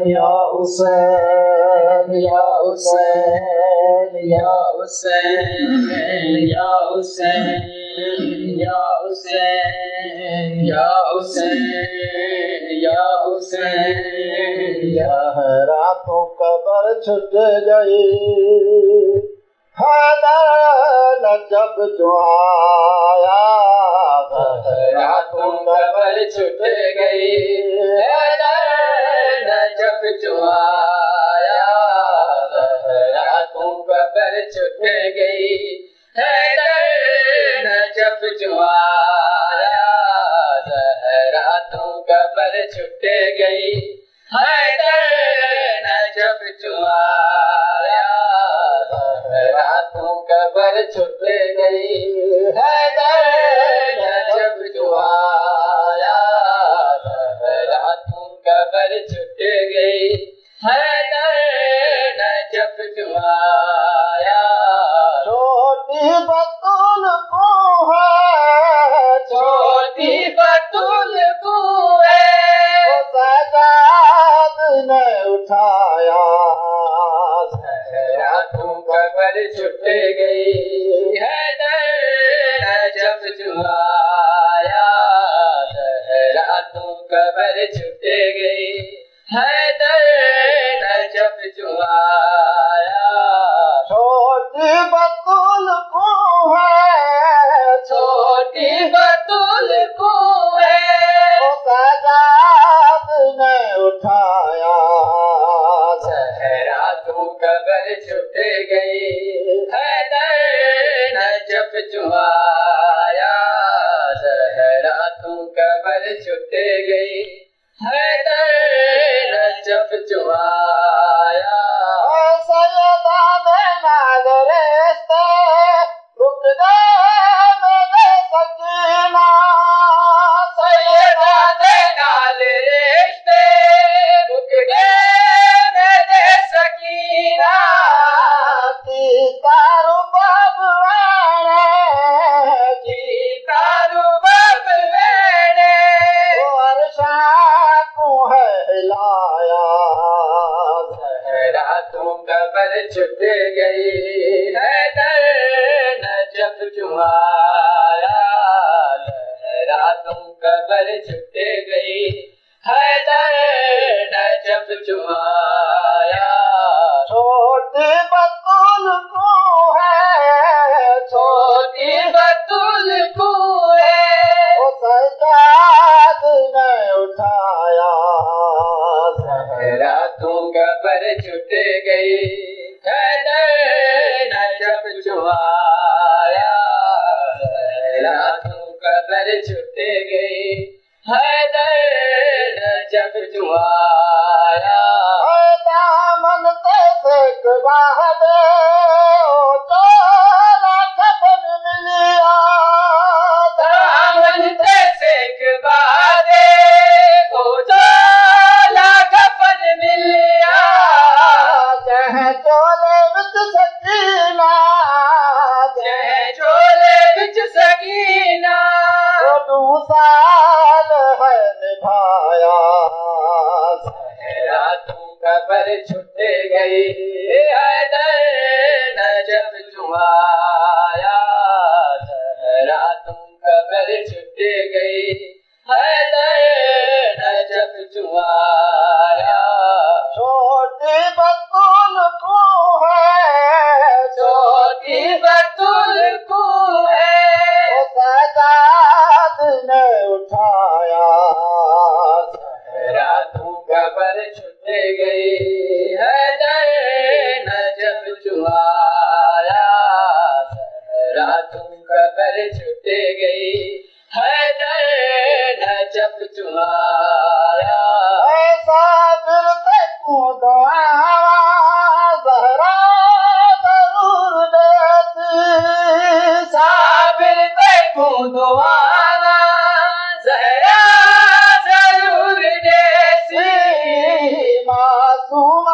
या हुसैन या हुसैन या हुसैन या हुसैन या हुसैन या हुसैन या हुसैन या रातों कब्र छुट गई हैदर जब जो आया रातों कब्र छुट गई हैदर जब जो आया रातों कब्र छुट गई हैदर जब जो आया रातों कब्र छुट गई हैदर जब जो आया रातों कब्र छुट गई हैदर जब जो आया रातों कब्र छुट गई हैदर जब जो आया छोटी बतूल को है छोटी बतूल को है सजाद ने उठाया रातों कब्र छुट गई हैदर जब जो आया रातों कब्र छुट गई हैदर जब जो आया छोटी बतूल को है छोटी बतूल को है सजाद ने उठाया रातों कब्र छुट गई हैदर जब जो आया रातों कब्र छुट गई हैदर जब जो आया सैयदा बेनाज रिश्ते रुक गए मेरे सकीना सैयदा बेनाज रिश्ते रुक गए मेरे सकीना की तारू बाब वेणे की तारू बाब वेणे वर्षा को है हिलाया रातों कब्र छुट गई हैदर जब जो आया रातों कब्र छुट गई हैदर जब जो आया छोटी बतूल को है छोटी बतूल को है सजाद ने उठाया रातों कब्र छुट गई हैदर जब जो आया रातों कब्र छुट गई हैदर जब जो आया दामन कैसे बाहदे ओ चोला कफन मिलिया दामन कैसे बाहदे ओ चोला कफन मिलिया जह चोले विच सकीना जह चोले विच सकीना ओ 2 साल है निभाया रातों कब्र छुट गई हैदर जब जो आया रातों कब्र छुट गई हैदर जब जो आया छोटी बतूल को है छोटी बतूल को है सजाद ने उठाया रातों कब्र छुट गई हैदर जब जो आया रातों कब्र छुट गई हैदर जब जो आया ऐसा बिरते को दुआ ज़हरा ज़रूर देती साबिर ते को दुआ ज़हरा ज़रूर देती मासूम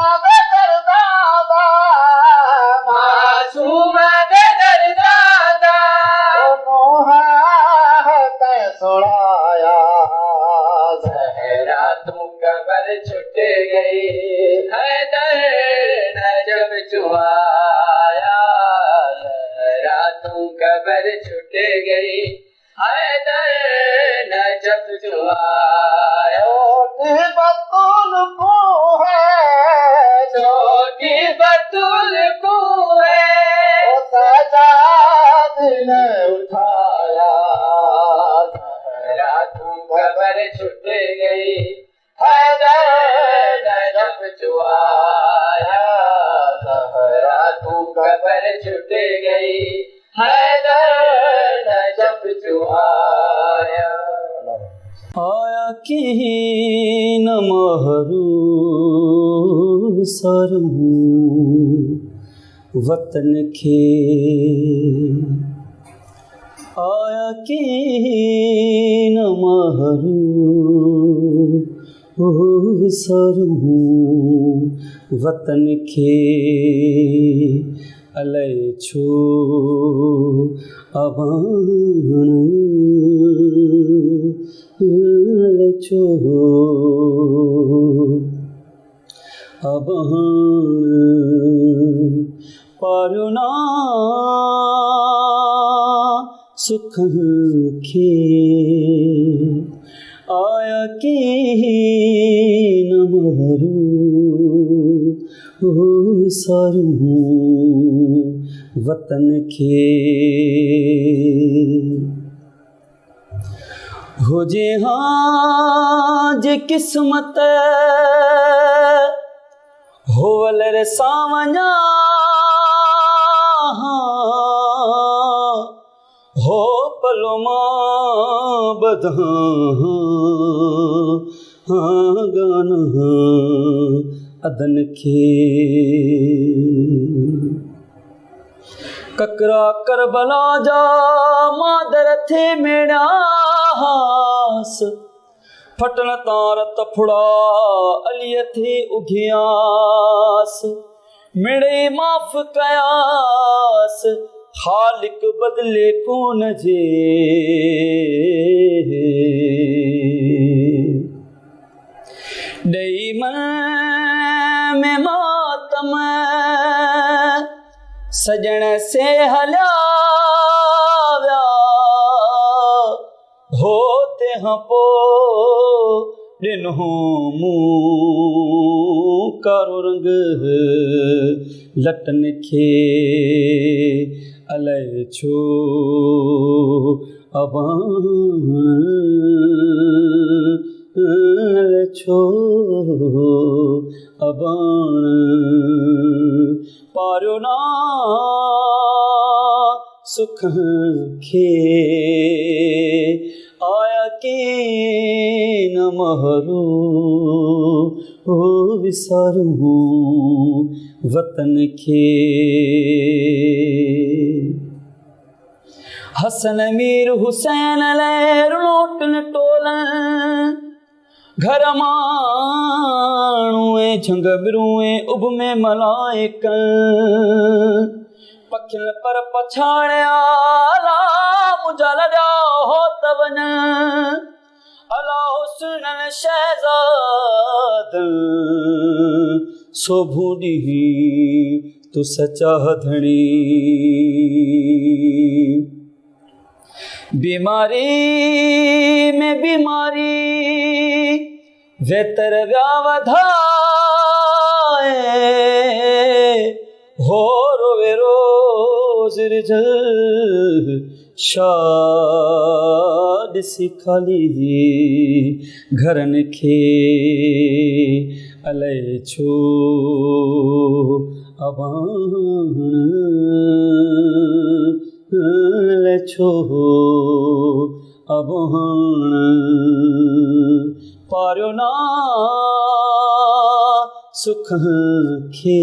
छुट गई, हैदर नजब चुआया, रातों कबर छुट गई, हैदर नजब चुआया। छोटी बतूल को है, छोटी बतूल को है, ओ सजाद ने उठाया, रातों कबर छुट गई, हैदर नजब चुआया, रातों कबर छुट गई, हैदर नजब चुआया। आया कि न महरू विसरूं वतन के, आया कि न महरू विसरूं वतन के, अलय छो अबान छो अबान पारुना सुख खे, आया कि न महरू विसरूं वतन के। हो जे हाँ जे किस्मत होवल रे सावञा, हो पलो मां बधा गाना अदन खे, ककरा करबला जा मादर थे मेरा हास, फटन तार तफड़ा अलिय थे उघियास, मिड़े माफ़ कयास खालिक बदले कोन जे, डई मन में मातम सजण से हल्या व्या, होते हाँ पो ॾिनो मूं कारो रंग लटन खे, अलय छो अबान अलय छो अबान पारियो ना सुख खे, आया कि न महरू विसरूं वतन खे। हसन मीर हुसैन लहर लोटन टोलन, घर माण्हूए झंग बिरूए उभ में मलाइकन, पखियुनि पर पछाड़िया अला मुंहिंजा लॾा हो त वञ, अला हुस्ननि शहज़ादनि सोभू ॾींहुं तूं सचा धणी, बीमारी में बीमारी वेतर व्या वधाए, हो रोवे रोज़ रिझल शाद सी खाली घरनि खे, अलय छो अबान अलय छो अबान पारियो ना सुख खे,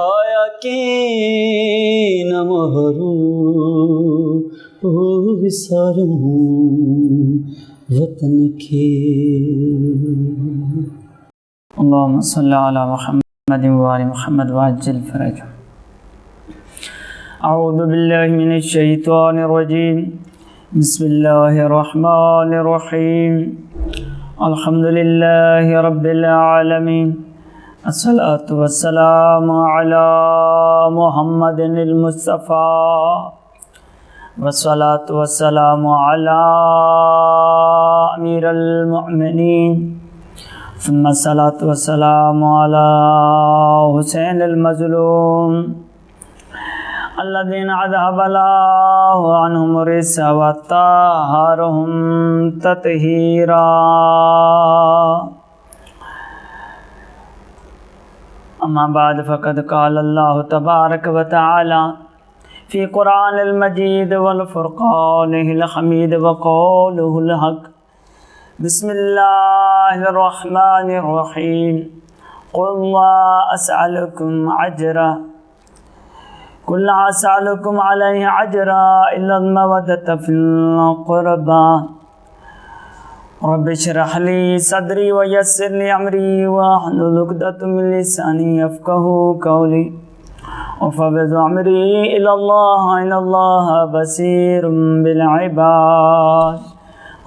आया कि न महरू विसरूं वतन खे। अल्लाहुम्मा सल्लि अला मुहम्मद व आलि मुहम्मद वअज्जिल फरजहम। अऊज़ु बिल्लाहि मिनश शैतानिर रजीम। बिस्मिल्लाहिर रहमानिर रहीम। अल्हम्दुलिल्लाहि रब्बिल आलमीन अस्सलातु वस्सलामु अला मुहम्मदिनिल मुस्तफ़ा वस्सलातु वस्सलामु अला अमीरुल मुमिनीन सुम्मा सलातु वस्सलामु अला हुसैनिल मज़लूम अल्लज़ीना अज़हबल्लाहु अन्हुम रिज्स व तह्हरहुम तत्हीरा। अम्मा बाद फ़क़द क़ाल अल्लाहु तबारक व तआला फ़ी क़ुरानिल मजीद वल फ़ुरक़ानिल हमीद व क़ौलुहुल हक़। बिस्मिल्लाहिर रहमानिर रहीम। क़ुल ला असअलुकुम अजरा कुल ला असअलुकुम अलैहि अजरा इल्लल मवद्दता फ़िल क़ुरबा। रब्बि इश्रह ली सदरी व यस्सिर ली अमरी वहलुल उक़दतम मिन लिसानी यफ़क़हू क़ौली वफ़व्विज़ अमरी इलल्लाह इन्नल्लाह बसीरुम बिल इबाद।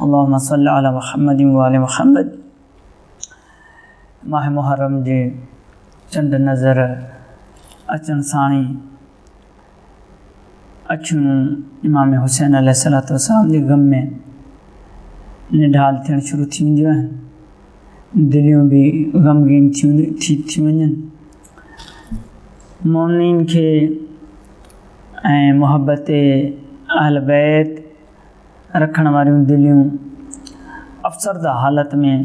अल्लाहुम्मा सल्लि अला मुहम्मदिन व आलि मुहम्मद। माह मुहर्रम जे चंड नज़र अचण साणी अखियूं इमाम हुसैन अलैहिस्सलातु वस्सलाम जे ग़म में निढाल थियण शुरू थी वेंदियूं आहिनि, दिलियूं बि ग़मगीन थी वञनि। मोमिनीन खे ऐं मुहबत अहल बैत रखण वारियूं दिलियूं अफ़सरदा हालत में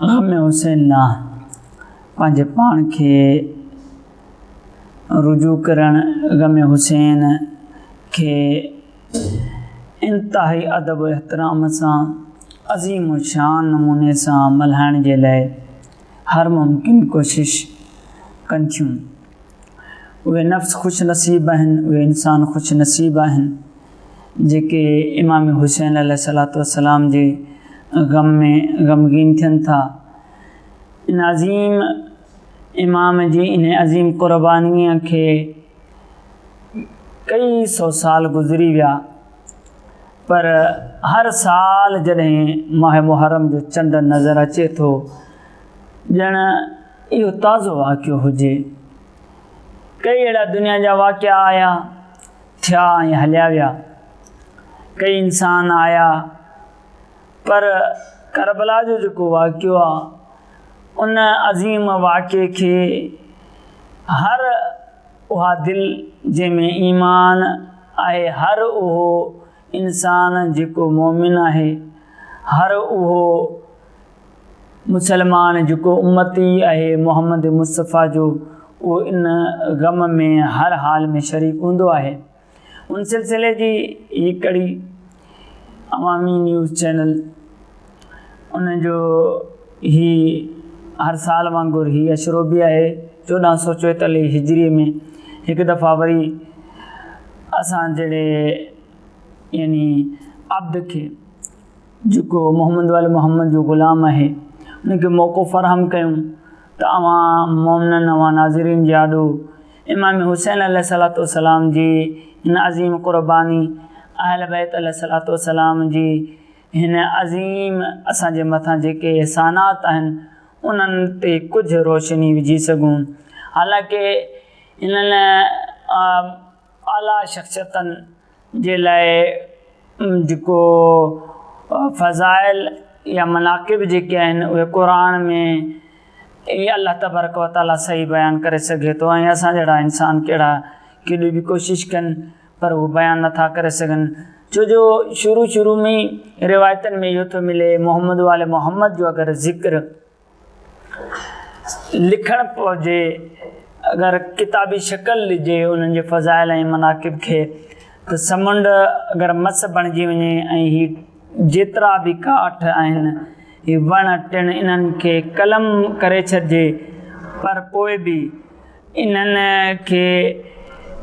ग़म हुसैन ना पंहिंजे पाण खे रुजू करण, ग़म हुसैन खे इंतिहाई अदब एहतराम सां अज़ीम शान नमूने सां मल्हाइण जे लाइ हर मुमकिन कोशिश कनि थियूं। उहे नफ़्स ख़ुशि नसीब आहिनि, उहे इंसान ख़ुशि नसीब आहिनि जेके इमाम हुसैन अलैहिस्सलातु वस्सलाम जे ग़म में ग़मगीन थियनि था। इन अज़ीम इमाम जी इन अज़ीम क़ुर्बानीअ खे कई सौ साल गुज़री विया, पर हर साल जॾहिं माह मुहर्रम जो चंड नज़र अचे थो ॼण इहो ताज़ो वाक़ियो हुजे। कई अहिड़ा दुनिया जा वाक़िया आया, थिया ऐं हलिया विया। कई इंसान आया, पर करबला जो जेको वाक़ियो आहे उन अज़ीम वाक़िए खे हर उहा दिलि जंहिंमें ईमान आहे, हर उहो इंसान जेको मोमिन आहे, हर उहो मुसलमान जेको उम्मती आहे मुहम्मद मुस्तफ़ा जो, उहो इन ग़म में हर हाल में शरीक हूंदो आहे। उन सिलसिले जी ही कड़ी अवामी न्यूज़ चैनल उन जो ही हर साल वांगुरु ही अशरो बि आहे। 1444 हिजरी में हिकु दफ़ा वरी असां जहिड़े यानी अब्द खे जेको मोहम्मद वाले मोहम्मद जो ग़ुलाम आहे उनखे मौक़ो फ़राहम कयूं त अवां मोमिननि अवां नाज़रीन जे आॾो इमाम हुसैन अलैहिस्सलातु वस्सलाम जी हिन अज़ीम क़ुर्बानी, अहल बैत अलैहिस्सलातु वस्सलाम जी हिन अज़ीम असांजे मथां जेके एहसानात आहिनि उन्हनि ते कुझु रोशनी विझी सघूं। हालांकि इन्हनि आला शख़्सियतनि जे लाइ जेको फ़ज़ाइल या मनाक़िब जेके आहिनि उहे क़ुरान में इहे अल्लाह तबारक व तआला सही बयानु करे सघे थो, ऐं असां जहिड़ा इंसान कहिड़ा केॾी बि कोशिशि कनि पर उहो बयानु नथा करे सघनि। छो जो शुरू में ई रिवायतनि में इहो थो मिले मोहम्मद वाले मोहम्मद जो अगरि ज़िक्र लिखणु पहुचे, अगरि किताबी शक्ल ॾिजे उन्हनि जे फ़ज़ाइल ऐं मनाक़िब खे, त समुंड अगरि मस बणिजी वञे ऐं ही जेतिरा बि काठ आहिनि, ही वण टिण, इन्हनि खे कलम करे छॾिजे, पर पोइ बि इन्हनि खे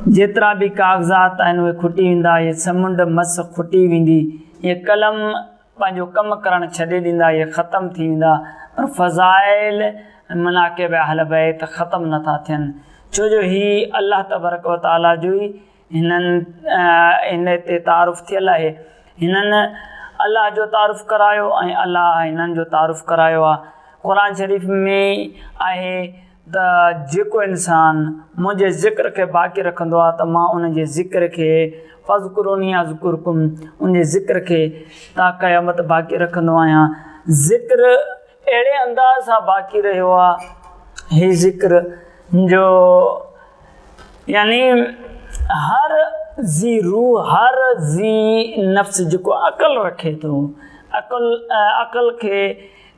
जेतिरा बि काग़ज़ात आहिनि उहे खुटी वेंदा, ये समुंड मस खुटी वेंदी, ये कलम पंहिंजो कमु करणु छॾे ॾींदा, ये ख़तमु थी वेंदा, पर फ़ज़ाइल मनाक़िब अहल बैत ख़तमु नथा थियनि। छो जो ही अल्लाह तबारक व तआला जो ई हिन ते तारुफ़ थियल आहे। हिननि अल्लाह जो तारुफ़ करायो ऐं अल्लाह हिननि जो तारुफ़ करायो आहे। क़ुर शरीफ़ में आहे त जेको इंसान मुंहिंजे ज़िक्र खे बाक़ी रखंदो आहे त मां उन जे ज़िक्र खे फ़ज़कुरूनी अज़कुरकुम, उन जे ज़िक्र खे ता क़यामत बाक़ी रखंदो आहियां। ज़िक्र अहिड़े अंदाज़ सां बाक़ी रहियो आहे, हीउ ज़िक्र जो यानी हर ज़ी रूह, हर ज़ी नफ़्स जेको अक़ल रखे थो, अक़ल खे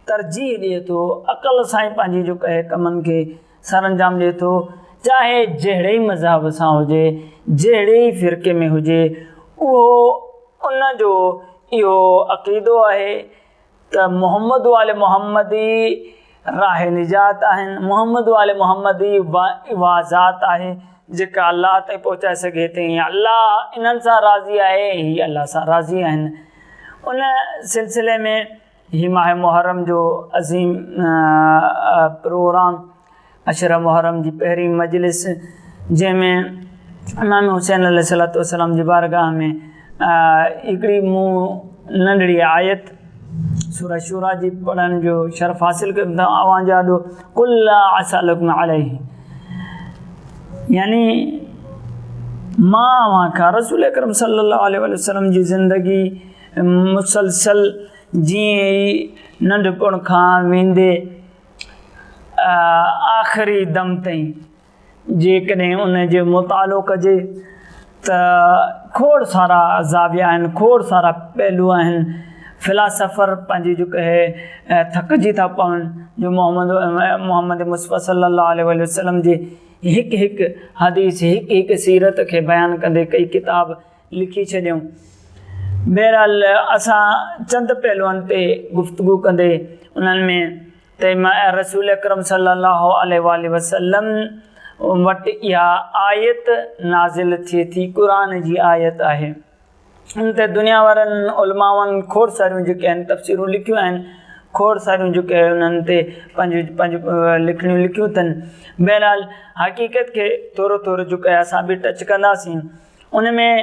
तरजीह ॾिए थो, अक़ल सां ई पंहिंजी जो कहे कमनि खे सरअंजाम ॾिए थो, चाहे जहिड़े ई मज़हब सां हुजे, जहिड़े ई फ़िरक़े में हुजे, उहो उन जो इहो अक़ीदो आहे त मोहम्मद वाले मोहम्मदी राह निजात आहिनि, मोहम्मद वाले मोहम्मदी वा ज़ात आहे जेका अल्लाह ताईं पहुचाए सघे थी। अल्लाह इन्हनि सां राज़ी आहे, हीअ अल्लाह सां राज़ी आहिनि। उन सिलसिले में ही माह मुहर्रम जो अज़ीम प्रोग्राम, अशरा मुहर्रम जी पहिरीं मजलिस, जंहिंमें इमाम हुसैन अलैहिस्सलातु वस्सलाम जी बारगाह में हिकिड़ी मूं नंढड़ी आयत सूरह शूरा जी पढ़ण जो शर्फ़ हासिल कयो त अवां जा ॾो कुल असलकुम अलैहि, यानी मां अवां खां रसूल अकरम सल्लल्लाहु अलैहि वसल्लम जी ज़िंदगी मुसलसल जीअं ई नंढपण खां वेंदे आख़िरी दम ताईं जेकॾहिं उन जो मुतालो कजे त खोड़ सारा ज़ाविया आहिनि, खोड़ सारा पहलू आहिनि। फ़िलासफ़र पंहिंजी जो कहे थकिजी था पवनि, जो मोहम्मद मुस्तफ़ा सल्लल्लाहु अलैहि वसल्लम जी हिकु हिकु हदीस, हिकु हिकु सीरत खे बयानु कंदे कई किताब लिखी छॾियूं। बहरहाल असां चंद पहलुअनि ते गुफ़्तगू कंदे उन्हनि में त रसूल अकरम सल्लल्लाहु अलैहि वसल्लम वटि इहा आयत नाज़िल थिए थी, क़ुर जी आयत आहे। उन ते दुनिया वारनि उलमाउनि खोड़ सारियूं जेके आहिनि तफ़सीरूं लिखियूं आहिनि, खोड़ सारियूं जेके उन्हनि ते पंहिंजूं लिखणियूं लिखियूं अथनि। बहरहाल हक़ीक़त खे थोरो थोरो जो कहे असां बि टच कंदासीं। उन में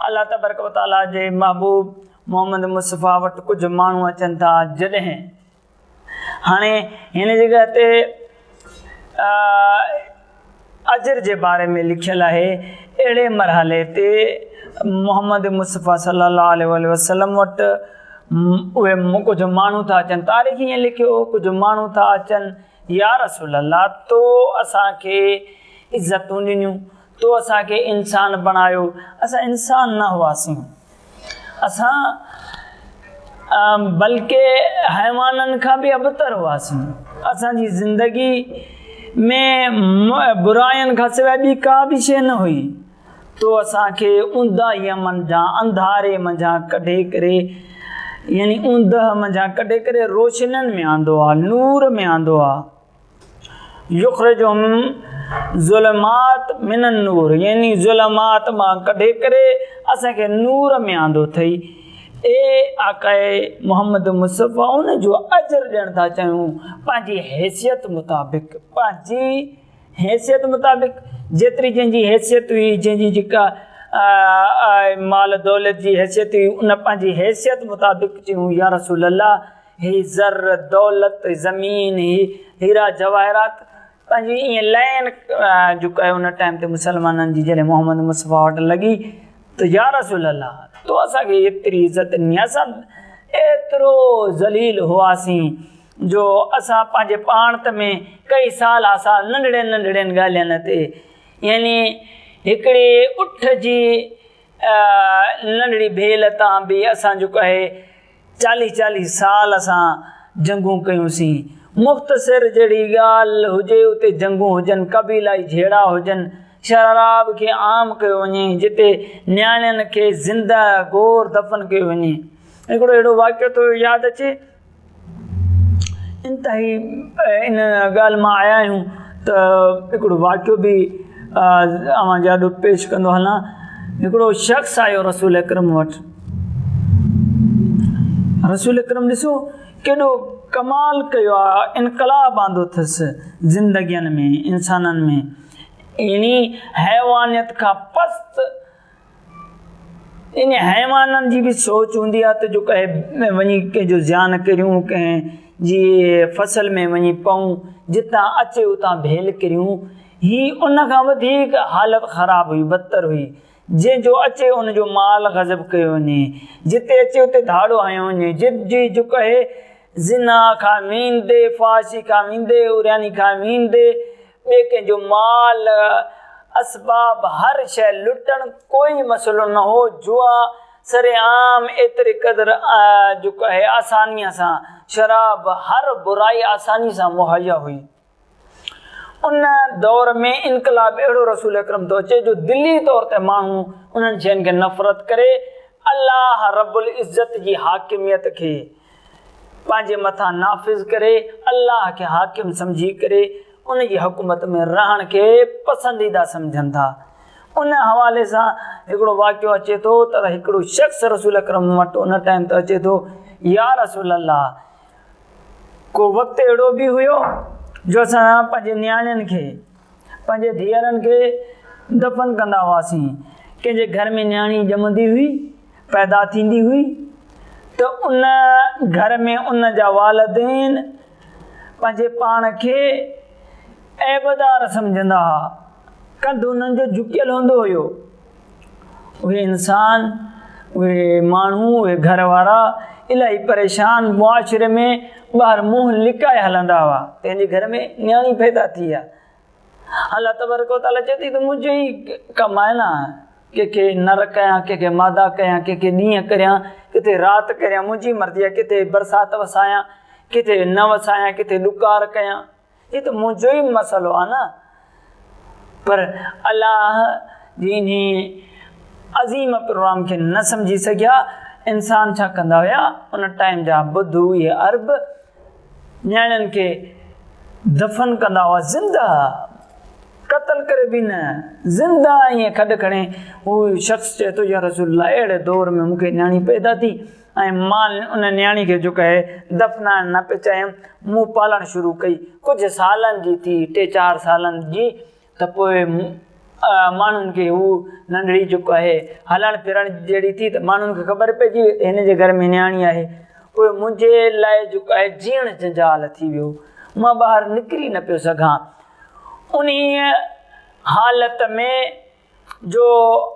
अल्लाह तबारक व तआला जे महबूब मोहम्मद मुस्तफ़ा वटि कुझु माण्हू अचनि था, जॾहिं हाणे हिन जॻह ते अजर जे बारे में लिखियलु आहे। अहिड़े मरहले ते मोहम्मद मुस्तफ़ा सल्लल्लाहु अलैहि वसल्लम वटि उहे कुझु माण्हू था अचनि, तारीख़ ईअं लिखियो, कुझु माण्हू था अचनि, या रसूल अल्लाह तो असांखे इज़तूं ॾिनियूं, तो असांखे इंसान बणायो, असां इंसान न हुआसीं, असां बल्कि हैवाननि खां बि अबतर हुआसीं। असांजी ज़िंदगी में बुराइनि खां सवाइ ॿी का बि शइ न हुई। तो असांखे ऊंदाहीअ मंझां, अंधारे मंझां कढे करे, यानी ऊंदह मंझां कढे करे रोशनियुनि में आंदो आहे, नूर में आंदो आहे। युख़्रिजुहुम ज़ुल्मात मिनन नूर, यानी ज़ुल्मात मां कढे करे असांखे नूर में आंदो अथई। आकाए मोहम्मद मुस्तफ़ा उन जो अजर ॾियणु था चाहियूं पंहिंजी हैसियत मुताबिक़, पंहिंजी हैसियत मुताबिक़, जेतिरी जंहिंजी हैसियत हुई, जंहिंजी जेका माल दौलत जी हैसियत हुई, उन पंहिंजी हैसियत मुताबिक़ चयूं या रसूल अल्लाह, ही ज़र दौलत ज़मीन, ही हीरा जवाहरात पंहिंजी ईअं लाइन जो कयो उन टाइम ते मुसलमाननि जी जॾहिं मोहम्मद मुस्तफ़ा वटि लॻी त या रसूल अल्लाह तो असांखे एतिरी इज़त ॾिनी। असां एतिरो ज़लील हुआसीं जो असां पंहिंजे पाण त में कई साल असां नंढड़े नंढड़नि ॻाल्हियुनि ते, यानी हिकिड़ी उठ जी नंढड़ी भेल तां बि असां जो कहे 40-40 साल असां जंगूं कयूंसीं। मुख़्तसिर जहिड़ी ॻाल्हि हुजे उते जंगूं हुजनि, क़बीलाई झेड़ा हुजनि, शराब खे आम कयो वञे, जिते नियाणियुनि खे ज़िंदा गोर दफ़न कयो वञे। हिकिड़ो अहिड़ो वाक़ियो थो यादि अचे, इंतिहाई इन ॻाल्हि मां आया आहियूं त हिकिड़ो वाक़ियो बि अवां जाॾो पेश कंदो हलां। हिकिड़ो शख़्स आयो रसूल अकरम वटि। रसूल अकरम ॾिसो केॾो कमाल कयो आहे, इनकलाब आंदो अथसि ज़िंदगियुनि में, इंसाननि में, यानी हैवानियत खां पस्त इन हैवाननि जी बि सोच हूंदी आहे त जो कंहिं वञी कंहिंजो ज़्यान करियूं, कंहिं जी फसल में वञी पऊं, जितां अचे उतां भेल करियूं। ही उन खां वधीक हालत ख़राबु हुई, बदतर हुई। जंहिंजो अचे उनजो माल गज़ब कयो वञे, जिते अचे उते धाड़ो हयो वञे, जिते जो कहे ज़िना खां वेंदे, फाशी खां वेंदे, उरियानी खां वेंदे, ॿिए कंहिंजो माल असबाब हर शइ लुटण कोई मसइलो न हो। जुआ सरेआम एतिरे क़दुरु जो कहे आसानीअ सां, शराब हर बुराई आसानी सां मुहैया हुई। उन दौर में इनकलाब अहिड़ो रसूल अकरम थो अचे जो दिली तौर ते माण्हू उन्हनि शयुनि खे नफ़रत करे, अल्लाह रब्बुल इज़्ज़त जी हाकिमियत खे पंहिंजे मथां नाफ़िज़ करे, अल्लाह खे हाकिम सम्झी करे उन जी हुकूमत में रहण खे पसंदीदा सम्झनि था। उन हवाले सां हिकिड़ो वाक़ियो अचे थो त हिकिड़ो शख़्स रसूल अकरम वटि उन टाइम ते अचे थो, या रसूल अल्लाह, को वक़्तु अहिड़ो बि हुयो जो असां पंहिंजे नियाणियुनि खे, पंहिंजे धीअरनि खे दफ़न कंदा हुआसीं। कंहिंजे घर में नियाणी ॼमंदी हुई, पैदा थींदी हुई, त उन घर में उन जा वालिदैन पंहिंजे पाण खे ऐबदार सम्झंदा हुआ, कंधु उन्हनि जो झुकियल हूंदो हुयो। उहे इंसान, उहे माण्हू, उहे घर वारा इलाही परेशान मुआशिरे में ॿाहिरि मुंहुं लिकाए हलंदा हुआ। तंहिंजे घर में नियाणी पैदा थी आहे, अल्लाह तबारक व तआला चए थी त मुंहिंजो ई कमु आहे न, कंहिंखे नर कयां, कंहिंखे मादा कयां, कंहिंखे ॾींहं करियां, किथे राति करियां, मुंहिंजी मर्ज़ी आहे। किथे बरसाति वसायां, किथे न वसायां, किथे ॾुकार कयां, इहो त मुंहिंजो ई मसइलो आहे न। पर अल्लाह जी इन अज़ीम प्रोग्राम खे न सम्झी सघिया। इंसान छा कंदा हुया उन टाइम जा बुद्धू, इहे अरब नियाणियुनि खे दफ़न कंदा हुआ ज़िंदा, क़तल करे बि न, ज़िंदा ईअं खॾु खणे। हू शख़्स चए थो, या रसूल अहिड़े दौर में मूंखे नियाणी पैदा थी ऐं मां उन नियाणी खे जो कहे दफ़नाइण न पियो चाहियमि, मूं पालणु शुरू कई। कुझु सालनि जी थी, 3-4 सालनि जी, त पोइ माण्हुनि खे हू नंढड़ी जो कहे हलणु फिरण जहिड़ी थी, त माण्हुनि खे ख़बर पइजी हिन जे घर में नियाणी आहे। पोइ मुंहिंजे लाइ जो कहे जीअण जंजाल थी वियो, मां ॿाहिरि निकिरी न पियो सघां। उन हालत में जो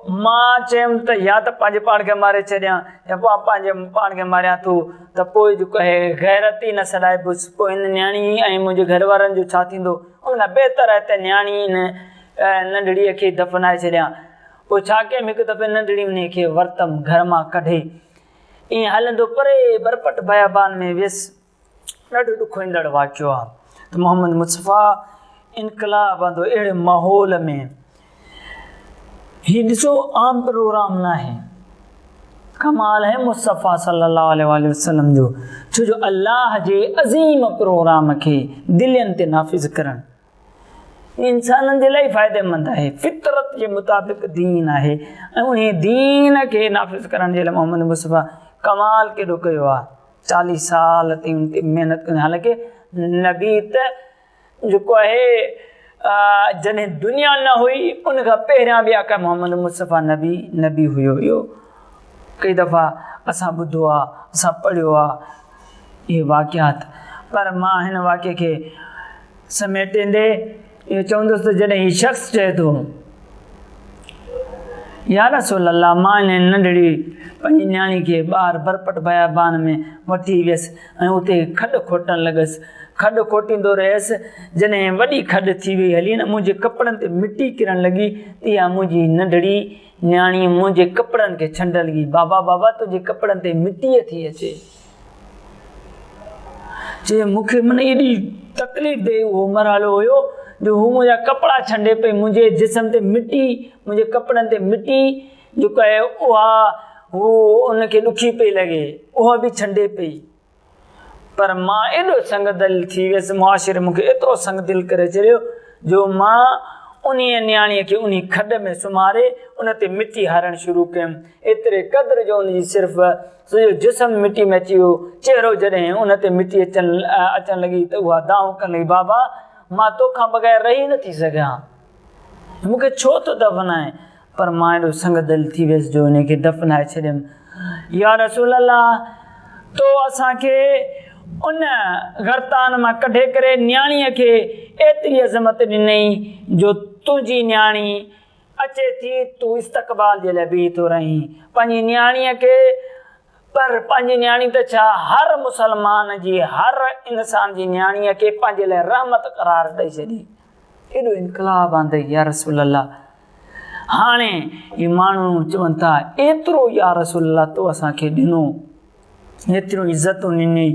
मां चयुमि त या त पंहिंजे पाण खे मारे छॾियां, या पोइ पंहिंजे पाण खे मारियां थो, त पोइ जो कहे गैरत ई न सॾाइबुसि, पोइ हिन नियाणी ऐं मुंहिंजे घर वारनि जो छा थींदो। उन खां बहितर आहे त नियाणी नंढड़ीअ खे दफ़नाए छॾियां। पोइ छा कयमि, हिकु दफ़े नंढड़ी उन खे वरितमि घर मां कढे, ईअं हलंदो परे बरपट बयाबान में वियुसि। ॾाढो ॾुखो ईंदड़ वाक़ियो आहे त मोहम्मद मुस्तफ़ा इनकलाब आंदो अहिड़े माहौल में। हीउ ॾिसो आम प्रोग्राम न आहे, कमाल है मुस्तफ़ा सल्लल्लाहु अलैहि वसल्लम जो, छो जो अल्लाह जे अज़ीम प्रोग्राम खे दिलनि ते नाफ़िज़ करणु इंसाननि जे लाइ फ़ाइदेमंद आहे। फितरत जे मुताबिक़ दीन आहे ऐं उन दीन खे नाफ़िज़ करण जे लाइ मोहम्मद मुस्तफ़ा कमाल केॾो कयो आहे। 40 साल ताईं उन ते महिनत कई। हालांकि नबी त जेको आहे जॾहिं दुनिया न हुई उन खां पहिरियां बि आका मोहम्मद मुस्तफ़ा नबी हुयो। इहो कई दफ़ा असां ॿुधो आहे, असां पढ़ियो आहे इहे वाक़ियात। पर मां हिन वाक़िए खे समेटींदे इहो चवंदुसि त जॾहिं हीउ शख़्स चए थो, या रसूल अल्लाह, मां हिन नंढड़ी पंहिंजी नियाणी खे ॿाहिरि बरपट बयाबान में वठी वियसि ऐं उते खॾु खोटणु लॻसि। खॾु खोटींदो रहियसि, जॾहिं वॾी खॾु थी वई हली न, मुंहिंजे कपिड़नि ते मिटी किरणु लॻी, इहा मुंहिंजी नंढड़ी नियाणी मुंहिंजे कपिड़नि खे छंड लॻी। बाबा बाबा तुंहिंजे कपिड़नि ते मिटीअ थी अचे। चए मूंखे माना एॾी तकलीफ़ ॾे उहो मरहलो हुयो जो हू मुंहिंजा कपिड़ा छंडे पई, मुंहिंजे जिस्म ते मिटी, मुंहिंजे कपिड़नि ते मिटी जेको आहे हू उनखे ॾुखी पई लॻे, उहा बि छंडे पई। पर मां एॾो संग दिलि थी वियसि, मुआशिरे मूंखे एतिरो संग दिलि करे छॾियो जो मां उन नियाणीअ खे उन खॾ में सुम्हारे उन ते मिटी हारणु शुरू कयमि। एतिरे क़दुरु जो उनजी सिर्फ़ु सॼो जिस्म मिटी में अची वियो। चहिरो जॾहिं उन ते मिटी अचणु लॻी त उहा दांव करण लॻी, बाबा मां तोखां बग़ैर रही नथी सघां, मूंखे छो थो दफ़नाए। पर मां एॾो संग दिलि थी वियसि जो हिनखे दफ़नाए छॾियमि। या रसूल अल्लाह, तो असांखे उन गर्तान मां कढे करे न्याणीअ खे एतिरी अज़मत ॾिनई जो तुंहिंजी न्याणी अचे थी, तूं इस्तक़बाल जे लाइ बीह थो रहीं पंहिंजी न्याणीअ खे। पर पंहिंजी न्याणी त छा, हर मुसलमान जी, हर इंसान जी न्याणीअ खे पंहिंजे लाइ रहमत करार ॾेई छॾी। एॾो इनकलाब आंदई या रसूल अल्लाह। हाणे ही माण्हू चवनि था एतिरो या रसूल अल्लाह तो असांखे ॾिनो, एतिरो इज़तूं ॾिनई,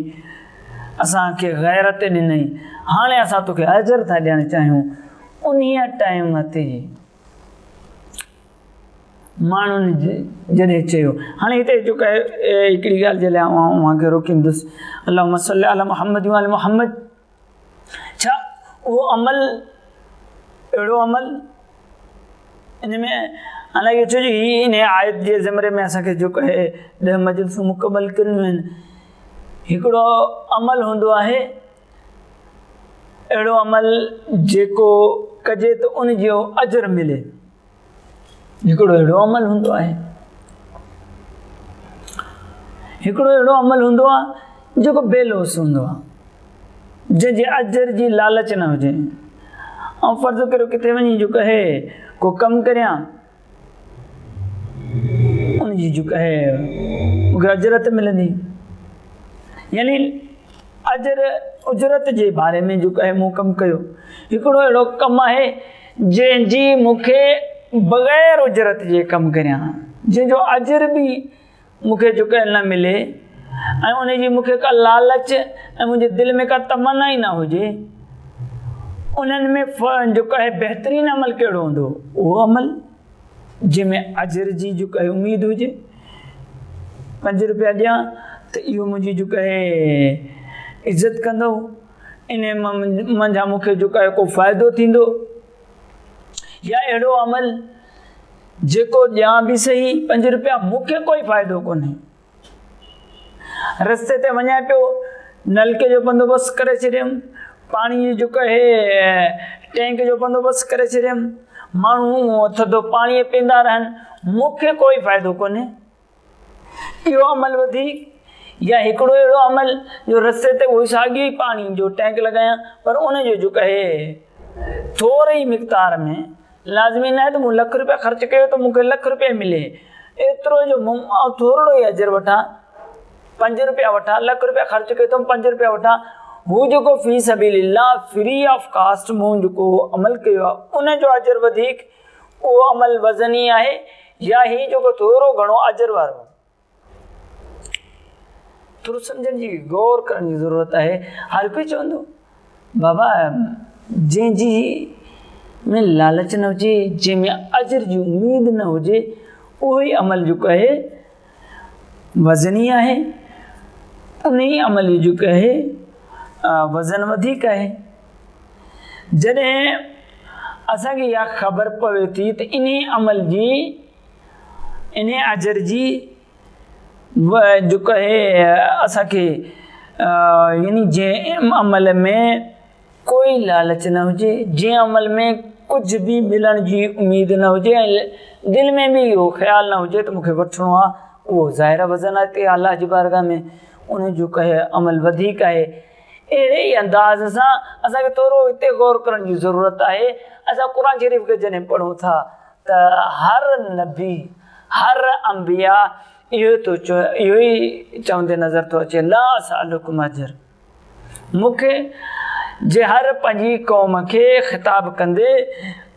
असांखे गैरत ॾिनई, हाणे असां तोखे अजर था ॾियणु चाहियूं। उन टाइम ते माण्हुनि जॾहिं चयो, हाणे हिते जेको आहे हिकिड़ी ॻाल्हि जे लाइ मांखे रोकींदुसि, अल्लाहुम्मा सल्ली अला मुहम्मद व आल मुहम्मद। छा उहो अमल, अहिड़ो अमल इन में हालांकि छो जी इन आयत जे ज़मरे में असांखे जेको आहे 10 मजलिसूं मुकमल करणियूं आहिनि। हिकिड़ो अमल हूंदो आहे, अहिड़ो अमल जेको कजे त उन जो अजर मिले, हिकिड़ो अहिड़ो अमल हूंदो आहे। हिकिड़ो अहिड़ो अमल हूंदो आहे जेको बेलोस हूंदो आहे, जंहिंजे अजर जी लालच न हुजे। ऐं फ़र्ज़ु करियो किथे वञी जेको आहे को कमु करियां, उनजी जेको आहे मूंखे अजरत मिलंदी, यानी अजर उजरत जे बारे में जेको आहे मूं कमु कयो। हिकिड़ो अहिड़ो कमु आहे जंहिंजी मूंखे बग़ैर उजरत जे कमु करियां, जंहिंजो अजर बि मूंखे जेको आहे न मिले, ऐं उनजी मूंखे का लालच ऐं मुंहिंजे दिलि में का तमन्ना ई न हुजे। उन्हनि में जेको आहे बहितरीनु अमल कहिड़ो हूंदो? उहो अमल जंहिंमें अजर जी जेको आहे उमेदु हुजे। 5 रुपया ॾियां त इहो मुंहिंजी जेको आहे इज़त कंदो, इन मंझां मूंखे जेको आहे को फ़ाइदो थींदो। या अहिड़ो अमल जेको ॾियां बि सही 5 रुपया, मूंखे कोई फ़ाइदो कोन्हे। रस्ते ते वञां पियो, नलके जो बंदोबस्तु करे छॾियमि, पाणी जेको आहे टैंक जो बंदोबस्तु करे छॾियमि, माण्हू थधो पाणी पीअंदा रहनि, मूंखे कोई फ़ाइदो कोन्हे। इहो अमल वधीक। या हिकिड़ो अहिड़ो अमल जो रस्ते ते उहो साॻियो ई पाणी जो टैंक लॻायां, पर उनजो जेको आहे थोरे ई मिक़दार में, लाज़मी न आहे त मूं लख रुपया ख़र्चु कयो त मूंखे लख रुपया मिले, एतिरो जो थोरो ई अजर वठां, 5 रुपया वठां, लख रुपया ख़र्चु कयो त 5 रुपया वठां। हू जेको फ़ी सबीलिल्लाह फ्री ऑफ कास्ट मूं जेको अमल कयो आहे, उनजो अजर वधीक, उहो अमल वज़नी आहे। या ही जेको थोरो घणो अजर वारो, थोरो सम्झण जी गौर करण जी ज़रूरत आहे। हर कोई चवंदो बाबा जंहिंजी में लालच न हुजे, जंहिंमें अजर जी उमेद न हुजे, उहो ई अमल जेको आहे वज़नी आहे, उन ई अमल जी जेको आहे वज़न वधीक आहे। जॾहिं असांखे इहा ख़बर पवे थी त इन अमल जी, इन अजर जी जेको आहे असांखे यानी जंहिं अमल में कोई लालच न हुजे, जंहिं अमल में कुझु बि मिलण जी उमेद न हुजे, ऐं दिलि में बि इहो ख़्यालु न हुजे त मूंखे वठिणो आहे, उहो ज़ाहिर वज़न आहे ते अलाह जी बारगाह में उन जो कहे अमल वधीक आहे। अहिड़े ई अंदाज़ सां असांखे थोरो हिते गौर करण जी ज़रूरत आहे। असां क़ुर शरीफ़ खे जॾहिं पढ़ूं था त हर नबी, हर अंबिया इहो थो चओ, इहो ई चवंदे नज़र थो अचे, ला असअलुकुम अजर। मूंखे जे हर पंहिंजी क़ौम खे ख़िताब कंदे